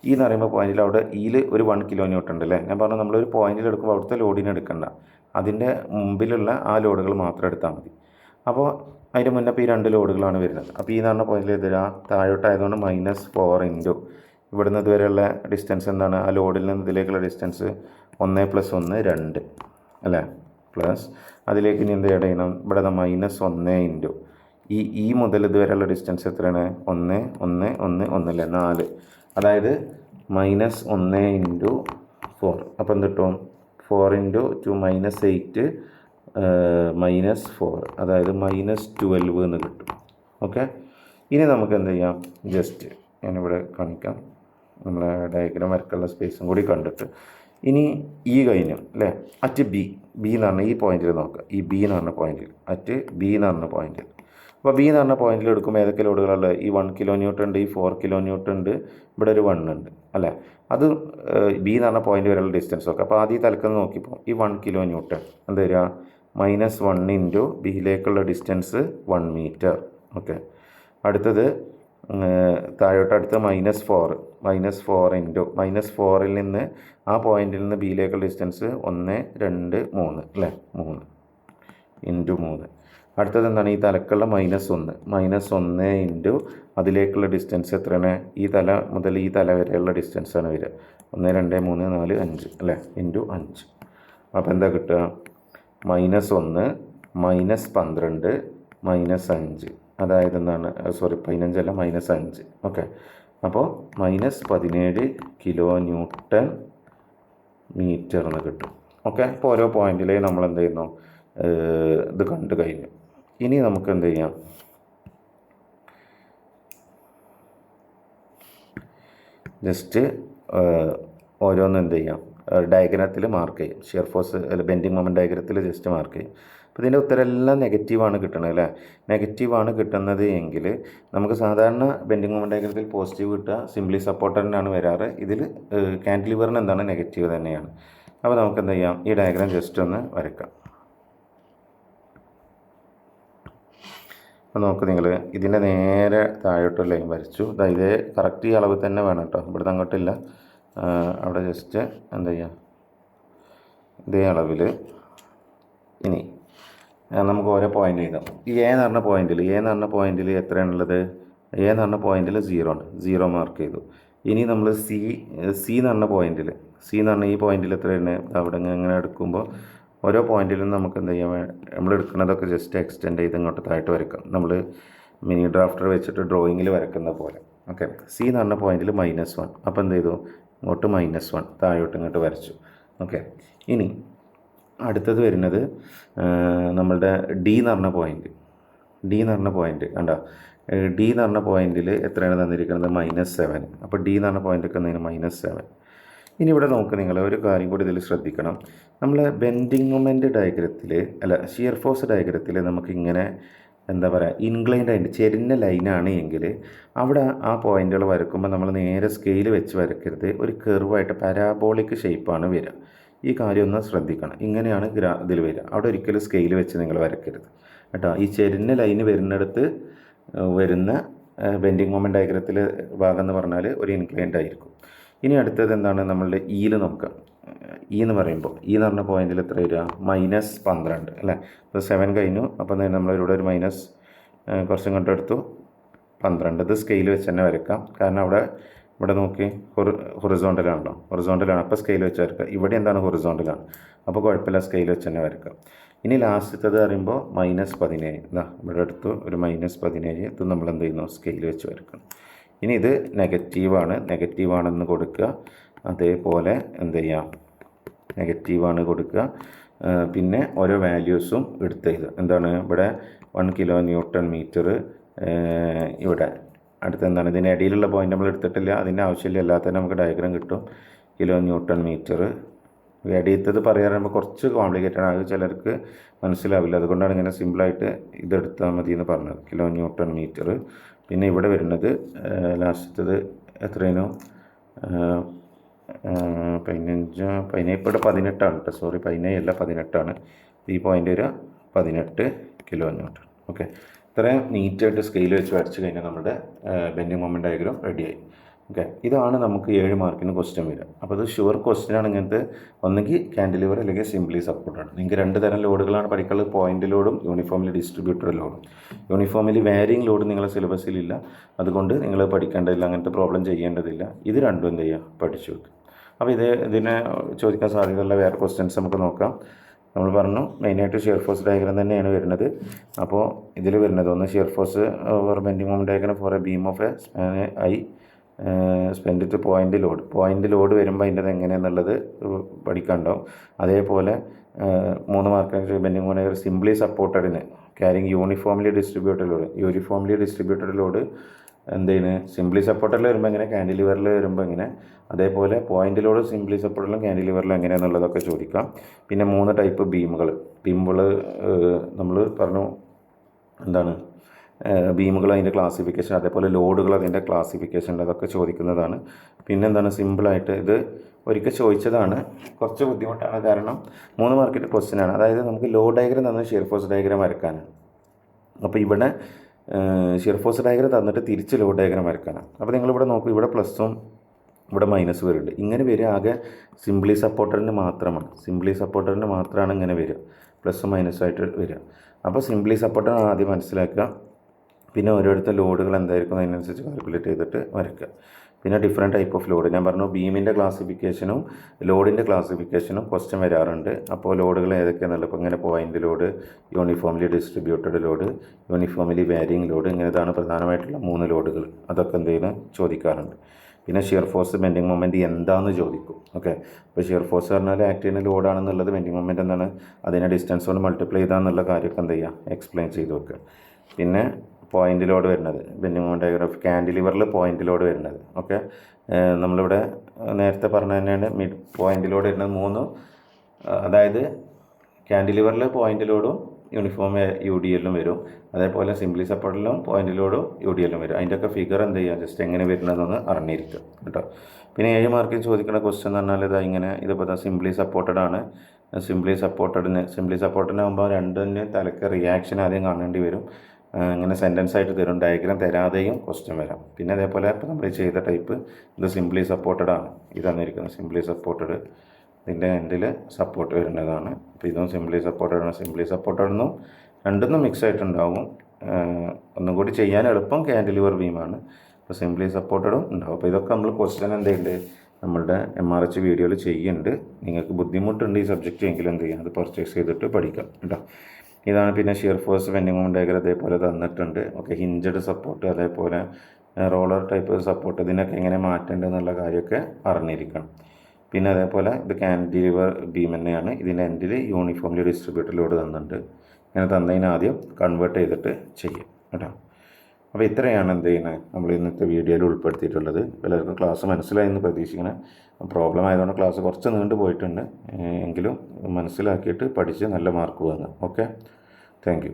ഈ എന്ന് പറയുമ്പോൾ പോയിന്റിൽ അവിടെ ഇയിൽ ഒരു 1 കിലോ ന്യൂട്ടൺ ഉണ്ട് അല്ലേ. ഞാൻ പറഞ്ഞു നമ്മളൊരു പോയിന്റിൽ എടുക്കുമ്പോൾ അവിടുത്തെ ലോഡിനെ എടുക്കണ്ട, അതിൻ്റെ മുമ്പിലുള്ള ആ ലോഡുകൾ മാത്രം എടുത്താൽ മതി. അപ്പോൾ അതിൻ്റെ മുന്നേ ഇപ്പോൾ ഈ 2 ലോഡുകളാണ് വരുന്നത്. അപ്പോൾ ഈ എന്ന് പറഞ്ഞ പോയിന്റിൽ എതിരാ താഴോട്ടായതുകൊണ്ട് -4 ഇൻറ്റു ഇവിടുന്ന് ഇതുവരെയുള്ള ഡിസ്റ്റൻസ് എന്താണ്, ആ ലോഡിൽ നിന്ന് ഇതിലേക്കുള്ള ഡിസ്റ്റൻസ് 1 + 1 2 അല്ലേ, പ്ലസ് അതിലേക്ക് ഇനി എന്ത് ചെയ്യണം, ഇവിടെ -1 ഇൻറ്റു ഈ മുതൽ ഇതുവരെയുള്ള ഡിസ്റ്റൻസ് എത്രയാണ്, 1 1 1 1 അല്ലേ, 4. അതായത് -1 ഇൻറ്റു 4. അപ്പോൾ എന്ത് കിട്ടും, 4 ഇൻറ്റു 2 -8 -4, അതായത് -12 എന്ന് കിട്ടും. ഓക്കെ, ഇനി നമുക്ക് എന്ത് ചെയ്യാം, ജസ്റ്റ് ഞാനിവിടെ കാണിക്കാം, നമ്മളെ ഡയഗ്രാം വരയ്ക്കാനുള്ള സ്പേസും കൂടി കണ്ടിട്ട്. ഇനി ഈ കഴിഞ്ഞു അല്ലേ, അറ്റ് ബി എന്ന് പറഞ്ഞ ഈ പോയിന്റിൽ നോക്കുക. ഈ ബി എന്ന് പറഞ്ഞ പോയിന്റിൽ, അറ്റ് ബി എന്ന് പറഞ്ഞ പോയിന്റിൽ, അപ്പോൾ ബി എന്ന് പറഞ്ഞ പോയിന്റിൽ എടുക്കുമ്പോൾ ഏതൊക്കെ ലോഡുകളുള്ളത്, ഈ 1 കിലോ ന്യൂട്ടൺ ഉണ്ട്, ഈ 4 കിലോ ന്യൂട്ടൺ ഉണ്ട്, ഇവിടെ ഒരു 1 ഉണ്ട് അല്ലേ. അത് ബി എന്ന് പറഞ്ഞ പോയിന്റ് വരെയുള്ള ഡിസ്റ്റൻസ് നോക്കുക. അപ്പോൾ ആദ്യം തലക്കെന്ന് നോക്കിയപ്പോൾ ഈ 1 കിലോ ന്യൂട്ടൺ എന്താ വരിക, -1 ഇൻറ്റു ബിയിലേക്കുള്ള ഡിസ്റ്റൻസ് 1 മീറ്റർ. ഓക്കെ, അടുത്തത് താഴോട്ട് അടുത്ത് -4 ഇൻറ്റു -4ൽ നിന്ന് ആ പോയിന്റിൽ നിന്ന് ബിയിലേക്കുള്ള ഡിസ്റ്റൻസ് 1 2 3 അല്ലേ, 3 ഇൻറ്റു 3. അടുത്തത് എന്താണ്, ഈ തലക്കുള്ള -1 ഇൻറ്റു അതിലേക്കുള്ള ഡിസ്റ്റൻസ് എത്രയാണ്, ഈ തല മുതൽ ഈ തല വരെയുള്ള ഡിസ്റ്റൻസാണ് വരിക, 1 2 3 4 5 അല്ലേ, ഇൻറ്റു 5. അപ്പോൾ എന്താ കിട്ടുക, -1 -12 -5, അതായത് എന്താണ്, 15 അല്ല -5. ഓക്കെ, അപ്പോൾ -17 കിലോ ന്യൂട്ടൺ മീറ്റർ എന്ന് കിട്ടും. ഓക്കെ, അപ്പോൾ ഓരോ പോയിന്റിലേ നമ്മൾ എന്ത് ചെയ്യുന്നു, ഇത് കണ്ടു കഴിഞ്ഞു. ഇനി നമുക്ക് എന്ത് ചെയ്യാം, ജസ്റ്റ് ഓരോന്നും എന്ത് ചെയ്യാം, ഡയഗ്രത്തിൽ മാർക്ക് ചെയ്യും. ഷിയർ ഫോഴ്സ് അല്ല ബെൻഡിങ് മൊമെൻറ്റ് ഡയഗ്രത്തിൽ ജസ്റ്റ് മാർക്ക് ചെയ്യും. അപ്പോൾ ഇതിൻ്റെ ഉത്തരമെല്ലാം നെഗറ്റീവാണ് കിട്ടുന്നത് അല്ലേ. നെഗറ്റീവാണ് കിട്ടുന്നത് എങ്കിൽ നമുക്ക് സാധാരണ ബെൻഡിങ് മൊമെൻറ്റ് ഡയഗ്രത്തിൽ പോസിറ്റീവ് കിട്ടുക, സിംപ്ലി സപ്പോർട്ടറിനാണ് വരാറ്. ഇതിൽ കാൻറ്റിലിവറിന് എന്താണ്, നെഗറ്റീവ് തന്നെയാണ്. അപ്പോൾ നമുക്ക് എന്ത് ചെയ്യാം, ഈ ഡയഗ്രാം ജസ്റ്റ് ഒന്ന് വരയ്ക്കാം. അപ്പോൾ നോക്ക് നിങ്ങൾ ഇതിൻ്റെ നേരെ താഴോട്ട് ലൈൻ വരച്ചു. ഇതേ കറക്റ്റ് ഈ അളവ് തന്നെ വേണം കേട്ടോ, ഇവിടുന്ന് അങ്ങോട്ടില്ല. അവിടെ ജസ്റ്റ് എന്താ ചെയ്യുക, ഇതേ അളവിൽ. ഇനി നമുക്ക് ഓരോ പോയിൻ്റ് എഴുതാം. ഈ എ എന്ന് പറഞ്ഞ പോയിന്റിൽ എത്രയാണുള്ളത്? എ എന്ന് പറഞ്ഞ പോയിന്റിൽ 0 ആണ്, 0 മാർക്ക് ചെയ്തു. ഇനി നമ്മൾ സി എന്ന് പറഞ്ഞ ഈ പോയിന്റിൽ എത്രയാണ്? അവിടെ ഇങ്ങനെ എടുക്കുമ്പോൾ ഓരോ പോയിന്റിലും നമുക്ക് എന്ത് ചെയ്യാം, നമ്മൾ എടുക്കുന്നതൊക്കെ ജസ്റ്റ് എക്സ്റ്റെൻഡ് ചെയ്ത് ഇങ്ങോട്ട് താഴോട്ട് വരയ്ക്കാം. നമ്മൾ മിനി ഡ്രാഫ്റ്റർ വെച്ചിട്ട് ഡ്രോയിങ്ങിൽ വരയ്ക്കുന്ന പോലെ. ഓക്കെ, സി എന്ന് പറഞ്ഞ പോയിന്റിൽ -1. അപ്പോൾ എന്ത് ചെയ്തു? ഇങ്ങോട്ട് -1 താഴോട്ട് ഇങ്ങോട്ട് വരച്ചു. ഓക്കെ, ഇനി അടുത്തത് വരുന്നത് നമ്മളുടെ ഡി എന്ന് പറഞ്ഞ പോയിന്റ് കണ്ടോ? ഡി എന്ന് പറഞ്ഞ പോയിന്റിൽ എത്രയാണ് തന്നിരിക്കുന്നത്? -7. അപ്പോൾ ഡി എന്ന് പറഞ്ഞ പോയിൻ്റൊക്കെ എന്തെങ്കിലും -7. ഇനി ഇവിടെ നോക്ക് നിങ്ങൾ, ഒരു കാര്യം കൂടി ഇതിൽ ശ്രദ്ധിക്കണം. നമ്മൾ ബെൻഡിങ് മൊമെൻ്റ് ഡയഗ്രത്തിൽ ഷിയർ ഫോഴ്സ് ഡയഗ്രത്തിൽ നമുക്ക് ഇങ്ങനെ എന്താ പറയുക, ഇൻക്ലൈൻഡ് ആയിട്ട് ചെരിഞ്ഞ ലൈനാണ് എങ്കിൽ അവിടെ ആ പോയിന്റുകൾ വരക്കുമ്പോൾ നമ്മൾ നേരെ സ്കെയിൽ വെച്ച് വരക്കരുത്. ഒരു കെർവായിട്ട് പാരാബോളിക് ഷേപ്പാണ് വരിക. ഈ കാര്യം ഒന്ന് ശ്രദ്ധിക്കണം. ഇങ്ങനെയാണ് ഇതിൽ വരിക. അവിടെ ഒരിക്കലും സ്കെയിൽ വെച്ച് നിങ്ങൾ വരക്കരുത് കേട്ടോ. ഈ ചെരിഞ്ഞ ലൈന് വരുന്നിടത്ത് വരുന്ന ബെൻഡിങ് മൊമെൻ്റ് ഡയഗ്രത്തിൽ ഭാഗം എന്ന് പറഞ്ഞാൽ ഒരു ഇൻക്ലൈൻഡ് ആയിരിക്കും. ഇനി അടുത്തത് എന്താണ്? നമ്മളുടെ ഇയിൽ നോക്കാം. ഇ എന്ന് പറയുമ്പോൾ ഇ എന്ന് പറഞ്ഞ പോയിന്റിൽ എത്ര വരിക? -12 അല്ലേ. ഇപ്പോൾ 7 കഴിഞ്ഞു. അപ്പോൾ നമ്മളിവിടെ ഒരു മൈനസ് കുറച്ചും കൊണ്ട് എടുത്തു 12. ഇത് സ്കെയിൽ വെച്ച് തന്നെ വരയ്ക്കാം. കാരണം ഇവിടെ നോക്കി ഹൊറിസോണ്ടലാണ്. അപ്പോൾ സ്കെയിൽ വെച്ച് വരയ്ക്കുക. ഇവിടെ എന്താണ്? ഹൊറിസോണ്ടലാണ്. അപ്പോൾ കുഴപ്പമില്ല, സ്കെയിൽ വെച്ച് തന്നെ വരയ്ക്കാം. ഇനി ലാസ്റ്റത്തത് പറയുമ്പോൾ -17. ഇവിടെ എടുത്തു ഒരു -17. ഇത് നമ്മൾ എന്ത് ചെയ്യുന്നു? സ്കെയിൽ വെച്ച് വരയ്ക്കണം. ഇനി ഇത് നെഗറ്റീവാണെന്ന് കൊടുക്കുക. അതേപോലെ എന്ത് ചെയ്യാം? നെഗറ്റീവാണ് കൊടുക്കുക. പിന്നെ ഓരോ വാല്യൂസും എടുത്ത് എന്താണ്? ഇവിടെ 1 kN/m. ഇവിടെ അടുത്ത് എന്താണ്? ഇതിൻ്റെ ഇടയിലുള്ള പോയിന്റ് നമ്മൾ എടുത്തിട്ടില്ല, അതിൻ്റെ ആവശ്യമില്ല. അല്ലാത്ത നമുക്ക് ഡയഗ്രാം കിട്ടും. kN/m. ഇടയത്തത് പറയാറുമ്പോൾ കുറച്ച് കോംപ്ലിക്കേറ്റഡ് ആകും, ചിലർക്ക് മനസ്സിലാവില്ല. അതുകൊണ്ടാണ് ഇങ്ങനെ സിമ്പിളായിട്ട് ഇതെടുത്താൽ മതി എന്ന് പറഞ്ഞത്. kN/m. പിന്നെ ഇവിടെ വരുന്നത് ലാസ്റ്റത്തത് എത്രയാണോ? 15 ഇപ്പോൾ 18 കേട്ടോ. സോറി, 17 അല്ല, 18. ഈ പോയിൻ്റ് വരിക 18 kN. ഓക്കെ, ഇത്രയും നീറ്റായിട്ട് സ്കെയിൽ വെച്ച് വരച്ച് കഴിഞ്ഞാൽ നമ്മുടെ ബെൻഡിങ് മൊമെൻ്റ് ഡയഗ്രാം റെഡിയായി. ഓക്കെ, ഇതാണ് നമുക്ക് 7 മാർക്കിന് ക്വസ്റ്റ്യൻ വരിക. അപ്പോൾ ഇത് ഷുവർ ക്വസ്റ്റ്യനാണ്. ഇങ്ങനത്തെ ഒന്നുകിൽ ക്യാൻഡിലിവർ അല്ലെങ്കിൽ സിംപ്ലി സപ്പോർട്ടാണ്. നിങ്ങൾക്ക് 2 തരം ലോഡുകളാണ് പഠിക്കുന്നത്, പോയിൻ്റ് ലോഡും യൂണിഫോംലി ഡിസ്ട്രിബ്യൂട്ടഡ് ലോഡും. യൂണിഫോംലി വാരിയിങ് ലോഡ് നിങ്ങളുടെ സിലബസിലില്ല, അതുകൊണ്ട് നിങ്ങൾ പഠിക്കേണ്ടതില്ല, അങ്ങനത്തെ പ്രോബ്ലം ചെയ്യേണ്ടതില്ല. ഇത് രണ്ടും എന്ത് ചെയ്യുക? പഠിച്ചു വെക്കുക. അപ്പോൾ ഇതിനെ ചോദിക്കാൻ സാധ്യതയുള്ള വേറെ ക്വസ്റ്റ്യൻസ് നമുക്ക് നോക്കാം. നമ്മൾ പറഞ്ഞു മെയിനായിട്ട് ഷിയർ ഫോഴ്സ് ഡയഗ്രാം തന്നെയാണ് വരുന്നത്. അപ്പോൾ ഇതിൽ വരുന്നത് ഒന്ന് shear force over bending moment diagram for a beam of a span I spend to point load വരുമ്പോൾ അതിൻ്റെ എങ്ങനെയാണെന്നുള്ളത് പഠിക്കാനുണ്ടാവും. അതേപോലെ 3 മാർക്കിന് ബെൻഡിങ് മൊമെൻ്റ് സിംപ്ലി സപ്പോർട്ടഡിന് ക്യാരിങ് യൂണിഫോംലി ഡിസ്ട്രിബ്യൂട്ടഡ് ലോഡ് എന്തെയ്യുന്നത്? സിംപ്ലി സപ്പോർട്ടറിൽ വരുമ്പോൾ എങ്ങനെ, ക്യാൻഡിലിവറിൽ വരുമ്പോൾ എങ്ങനെ, അതേപോലെ പോയിൻ്റ് ലോഡ് സിംപ്ലി സപ്പോർട്ടറിലും ക്യാൻഡിലിവറിലും എങ്ങനെയാണെന്നുള്ളതൊക്കെ ചോദിക്കാം. പിന്നെ 3 ടൈപ്പ് ബീമുകൾ നമ്മൾ പറഞ്ഞു എന്താണ്? ബീമുകൾ അതിൻ്റെ ക്ലാസിഫിക്കേഷൻ, അതേപോലെ ലോഡുകൾ അതിൻ്റെ ക്ലാസിഫിക്കേഷൻ, അതൊക്കെ ചോദിക്കുന്നതാണ്. പിന്നെ എന്താണ്? സിമ്പിളായിട്ട് ഇത് ഒരിക്കൽ ചോദിച്ചതാണ്, കുറച്ച് ബുദ്ധിമുട്ടാണ്. കാരണം 3 മാർക്കിൻ്റെ ക്വസ്റ്റ്യനാണ്. അതായത് നമുക്ക് ലോഡ് ഡയഗ്രാം തന്നത് ഷിയർ ഫോഴ്സ് ഡയഗ്രാം വരക്കാനാണ്. അപ്പോൾ ഇവിടെ ഷിയർ ഫോഴ്സ് ഡയഗ്രാം തന്നിട്ട് തിരിച്ച് ലോഡ് ഡയഗ്രാം വരക്കാനാണ്. അപ്പോൾ നിങ്ങളിവിടെ നോക്കൂ, ഇവിടെ പ്ലസും ഇവിടെ മൈനസ് വരുന്നുണ്ട്. ഇങ്ങനെ വരിക ആകെ സിംപ്ലി സപ്പോർട്ടറിന് മാത്രമാണ് ഇങ്ങനെ വരിക, പ്ലസ് മൈനസായിട്ട് വരിക. അപ്പോൾ സിംപ്ലി സപ്പോർട്ടർ ആദ്യം മനസ്സിലാക്കുക. പിന്നെ ഓരോരുത്തർ ലോഡുകൾ എന്തായിരിക്കും അതിനനുസരിച്ച് കാൽക്കുലേറ്റ് ചെയ്തിട്ട് വരയ്ക്കുക. പിന്നെ ഡിഫറെൻറ്റ് ടൈപ്പ് ഓഫ് ലോഡ് ഞാൻ പറഞ്ഞു, ബീമിൻ്റെ ക്ലാസിഫിക്കേഷനും ലോഡിൻ്റെ ക്ലാസിഫിക്കേഷനും ക്വസ്റ്റ്യൻ വരാറുണ്ട്. അപ്പോൾ ലോഡുകൾ ഏതൊക്കെയാണെന്നുള്ളത്, ഇപ്പോൾ ഇങ്ങനെ point load, uniformly distributed load, uniformly varying load, ഇങ്ങനെതാണ് പ്രധാനമായിട്ടുള്ള 3 ലോഡുകൾ. അതൊക്കെ എന്തെങ്കിലും ചോദിക്കാറുണ്ട്. പിന്നെ ഷിയർ ഫോഴ്സ് ബെൻഡിങ് മൊമെൻ്റ് എന്താണെന്ന് ചോദിക്കും. ഓക്കെ, അപ്പോൾ ഷിയർ ഫോഴ്സ് പറഞ്ഞാൽ ആക്ട് ചെയ്യുന്ന ലോഡാണെന്നുള്ളത്, ബെൻഡിങ് മൊമെൻ്റ് എന്താണ്, അതിനെ ഡിസ്റ്റൻസ് കൊണ്ട് മൾട്ടിപ്ലൈ ചെയ്താന്നുള്ള കാര്യമൊക്കെ എന്ത് ചെയ്യുക? എക്സ്പ്ലെയിൻ ചെയ്ത് വെക്കുക. പിന്നെ പോയിൻ്റ് ലോഡ് വരുന്നത് ബെൻഡിങ് മൊമെൻ്റ് ഡയഗ്രാം ക്യാൻഡിലിവറിൽ പോയിൻ്റ് ലോഡ് വരുന്നത്. ഓക്കെ, നമ്മളിവിടെ നേരത്തെ പറഞ്ഞ തന്നെയാണ് പോയിൻ്റ് ലോഡ് വരുന്നത് 3. അതായത് ക്യാൻഡിലിവറിൽ പോയിൻ്റ് ലോഡും യൂണിഫോം UDL വരും, അതേപോലെ സിംപ്ലി സപ്പോർട്ടിലും പോയിൻ്റ് ലോഡും UDL വരും. അതിൻ്റെയൊക്കെ ഫിഗർ എന്ത് ചെയ്യുക? ജസ്റ്റ് എങ്ങനെ വരുന്നതെന്ന് അറിഞ്ഞിരിക്കുക കേട്ടോ. പിന്നെ 7 മാർക്കിന് ചോദിക്കുന്ന ക്വസ്റ്റ്യൻ എന്ന് പറഞ്ഞാൽ ഇതാ ഇങ്ങനെ, ഇതിപ്പോൾ സിംപ്ലി സപ്പോർട്ടഡ് ആണ്. സിംപ്ലി സപ്പോർട്ടഡിനാകുമ്പോൾ 2 തലക്ക് റിയാക്ഷൻ ആദ്യം കാണേണ്ടി വരും. ഇങ്ങനെ സെൻറ്റൻസ് ആയിട്ട് തരും, ഡയഗ്രാം തരാതെയും ക്വസ്റ്റ്യൻ വരാം. പിന്നെ അതേപോലെ ഇപ്പോൾ നമ്മൾ ചെയ്ത ടൈപ്പ് ഇത് സിംപ്ലി സപ്പോർട്ടഡ് ആണ്. ഇത് തന്നിരിക്കുന്നത് സിംപ്ലി സപ്പോർട്ടഡ്, ഇതിൻ്റെ എൻഡിൽ സപ്പോർട്ട് വരുന്നതാണ്. അപ്പോൾ ഇതും സിംപ്ലി സപ്പോർട്ടഡ് ആണ്. സിംപ്ലി സപ്പോർട്ടഡ് എന്നും രണ്ടൊന്നും മിക്സ് ആയിട്ടുണ്ടാവും. ഒന്നും കൂടി ചെയ്യാൻ എളുപ്പം കാൻഡിലിവർ ബീമാണ്. അപ്പോൾ സിംപ്ലി സപ്പോർട്ടഡും ഉണ്ടാവും. അപ്പോൾ ഇതൊക്കെ നമ്മൾ ക്വസ്റ്റ്യൻ എന്തുണ്ട് നമ്മളുടെ MRH വീഡിയോയിൽ ചെയ്യുന്നുണ്ട്. നിങ്ങൾക്ക് ബുദ്ധിമുട്ടുണ്ട് ഈ സബ്ജക്റ്റ് എങ്കിലും എന്ത് ചെയ്യാം, അത് പർച്ചേസ് ചെയ്തിട്ട് പഠിക്കാം കേട്ടോ. ഇതാണ് പിന്നെ shear force bending moment diagram അതേപോലെ തന്നിട്ടുണ്ട്. ഓക്കെ, ഹിഞ്ചഡ് സപ്പോർട്ട് അതേപോലെ റോളർ ടൈപ്പ് സപ്പോർട്ട് ഇതിനൊക്കെ എങ്ങനെ മാറ്റേണ്ടത് എന്നുള്ള കാര്യമൊക്കെ അറിഞ്ഞിരിക്കണം. പിന്നെ അതേപോലെ ഇത് കാൻഡിലിവർ ബീം തന്നെയാണ്. ഇതിൻ്റെ എൻഡിൽ യൂണിഫോംലി ഡിസ്ട്രിബ്യൂട്ടഡ് ലോഡ് തന്നിട്ടുണ്ട്. ഇങ്ങനെ തന്നതിന് ആദ്യം കൺവേർട്ട് ചെയ്തിട്ട് ചെയ്യും കേട്ടോ. അപ്പോൾ ഇത്രയാണ് എന്ത് ചെയ്യുന്നത് നമ്മൾ ഇന്നത്തെ വീഡിയോയിൽ ഉൾപ്പെടുത്തിയിട്ടുള്ളത്. എല്ലാവർക്കും ക്ലാസ് മനസ്സിലായി എന്ന് പ്രതീക്ഷിക്കണം. പ്രോബ്ലം ആയതുകൊണ്ട് ക്ലാസ് കുറച്ച് നീണ്ടു പോയിട്ടുണ്ട്. എങ്കിലും മനസ്സിലാക്കിയിട്ട് പഠിച്ച് നല്ല മാർക്ക് വാങ്ങുക. Okay, thank you.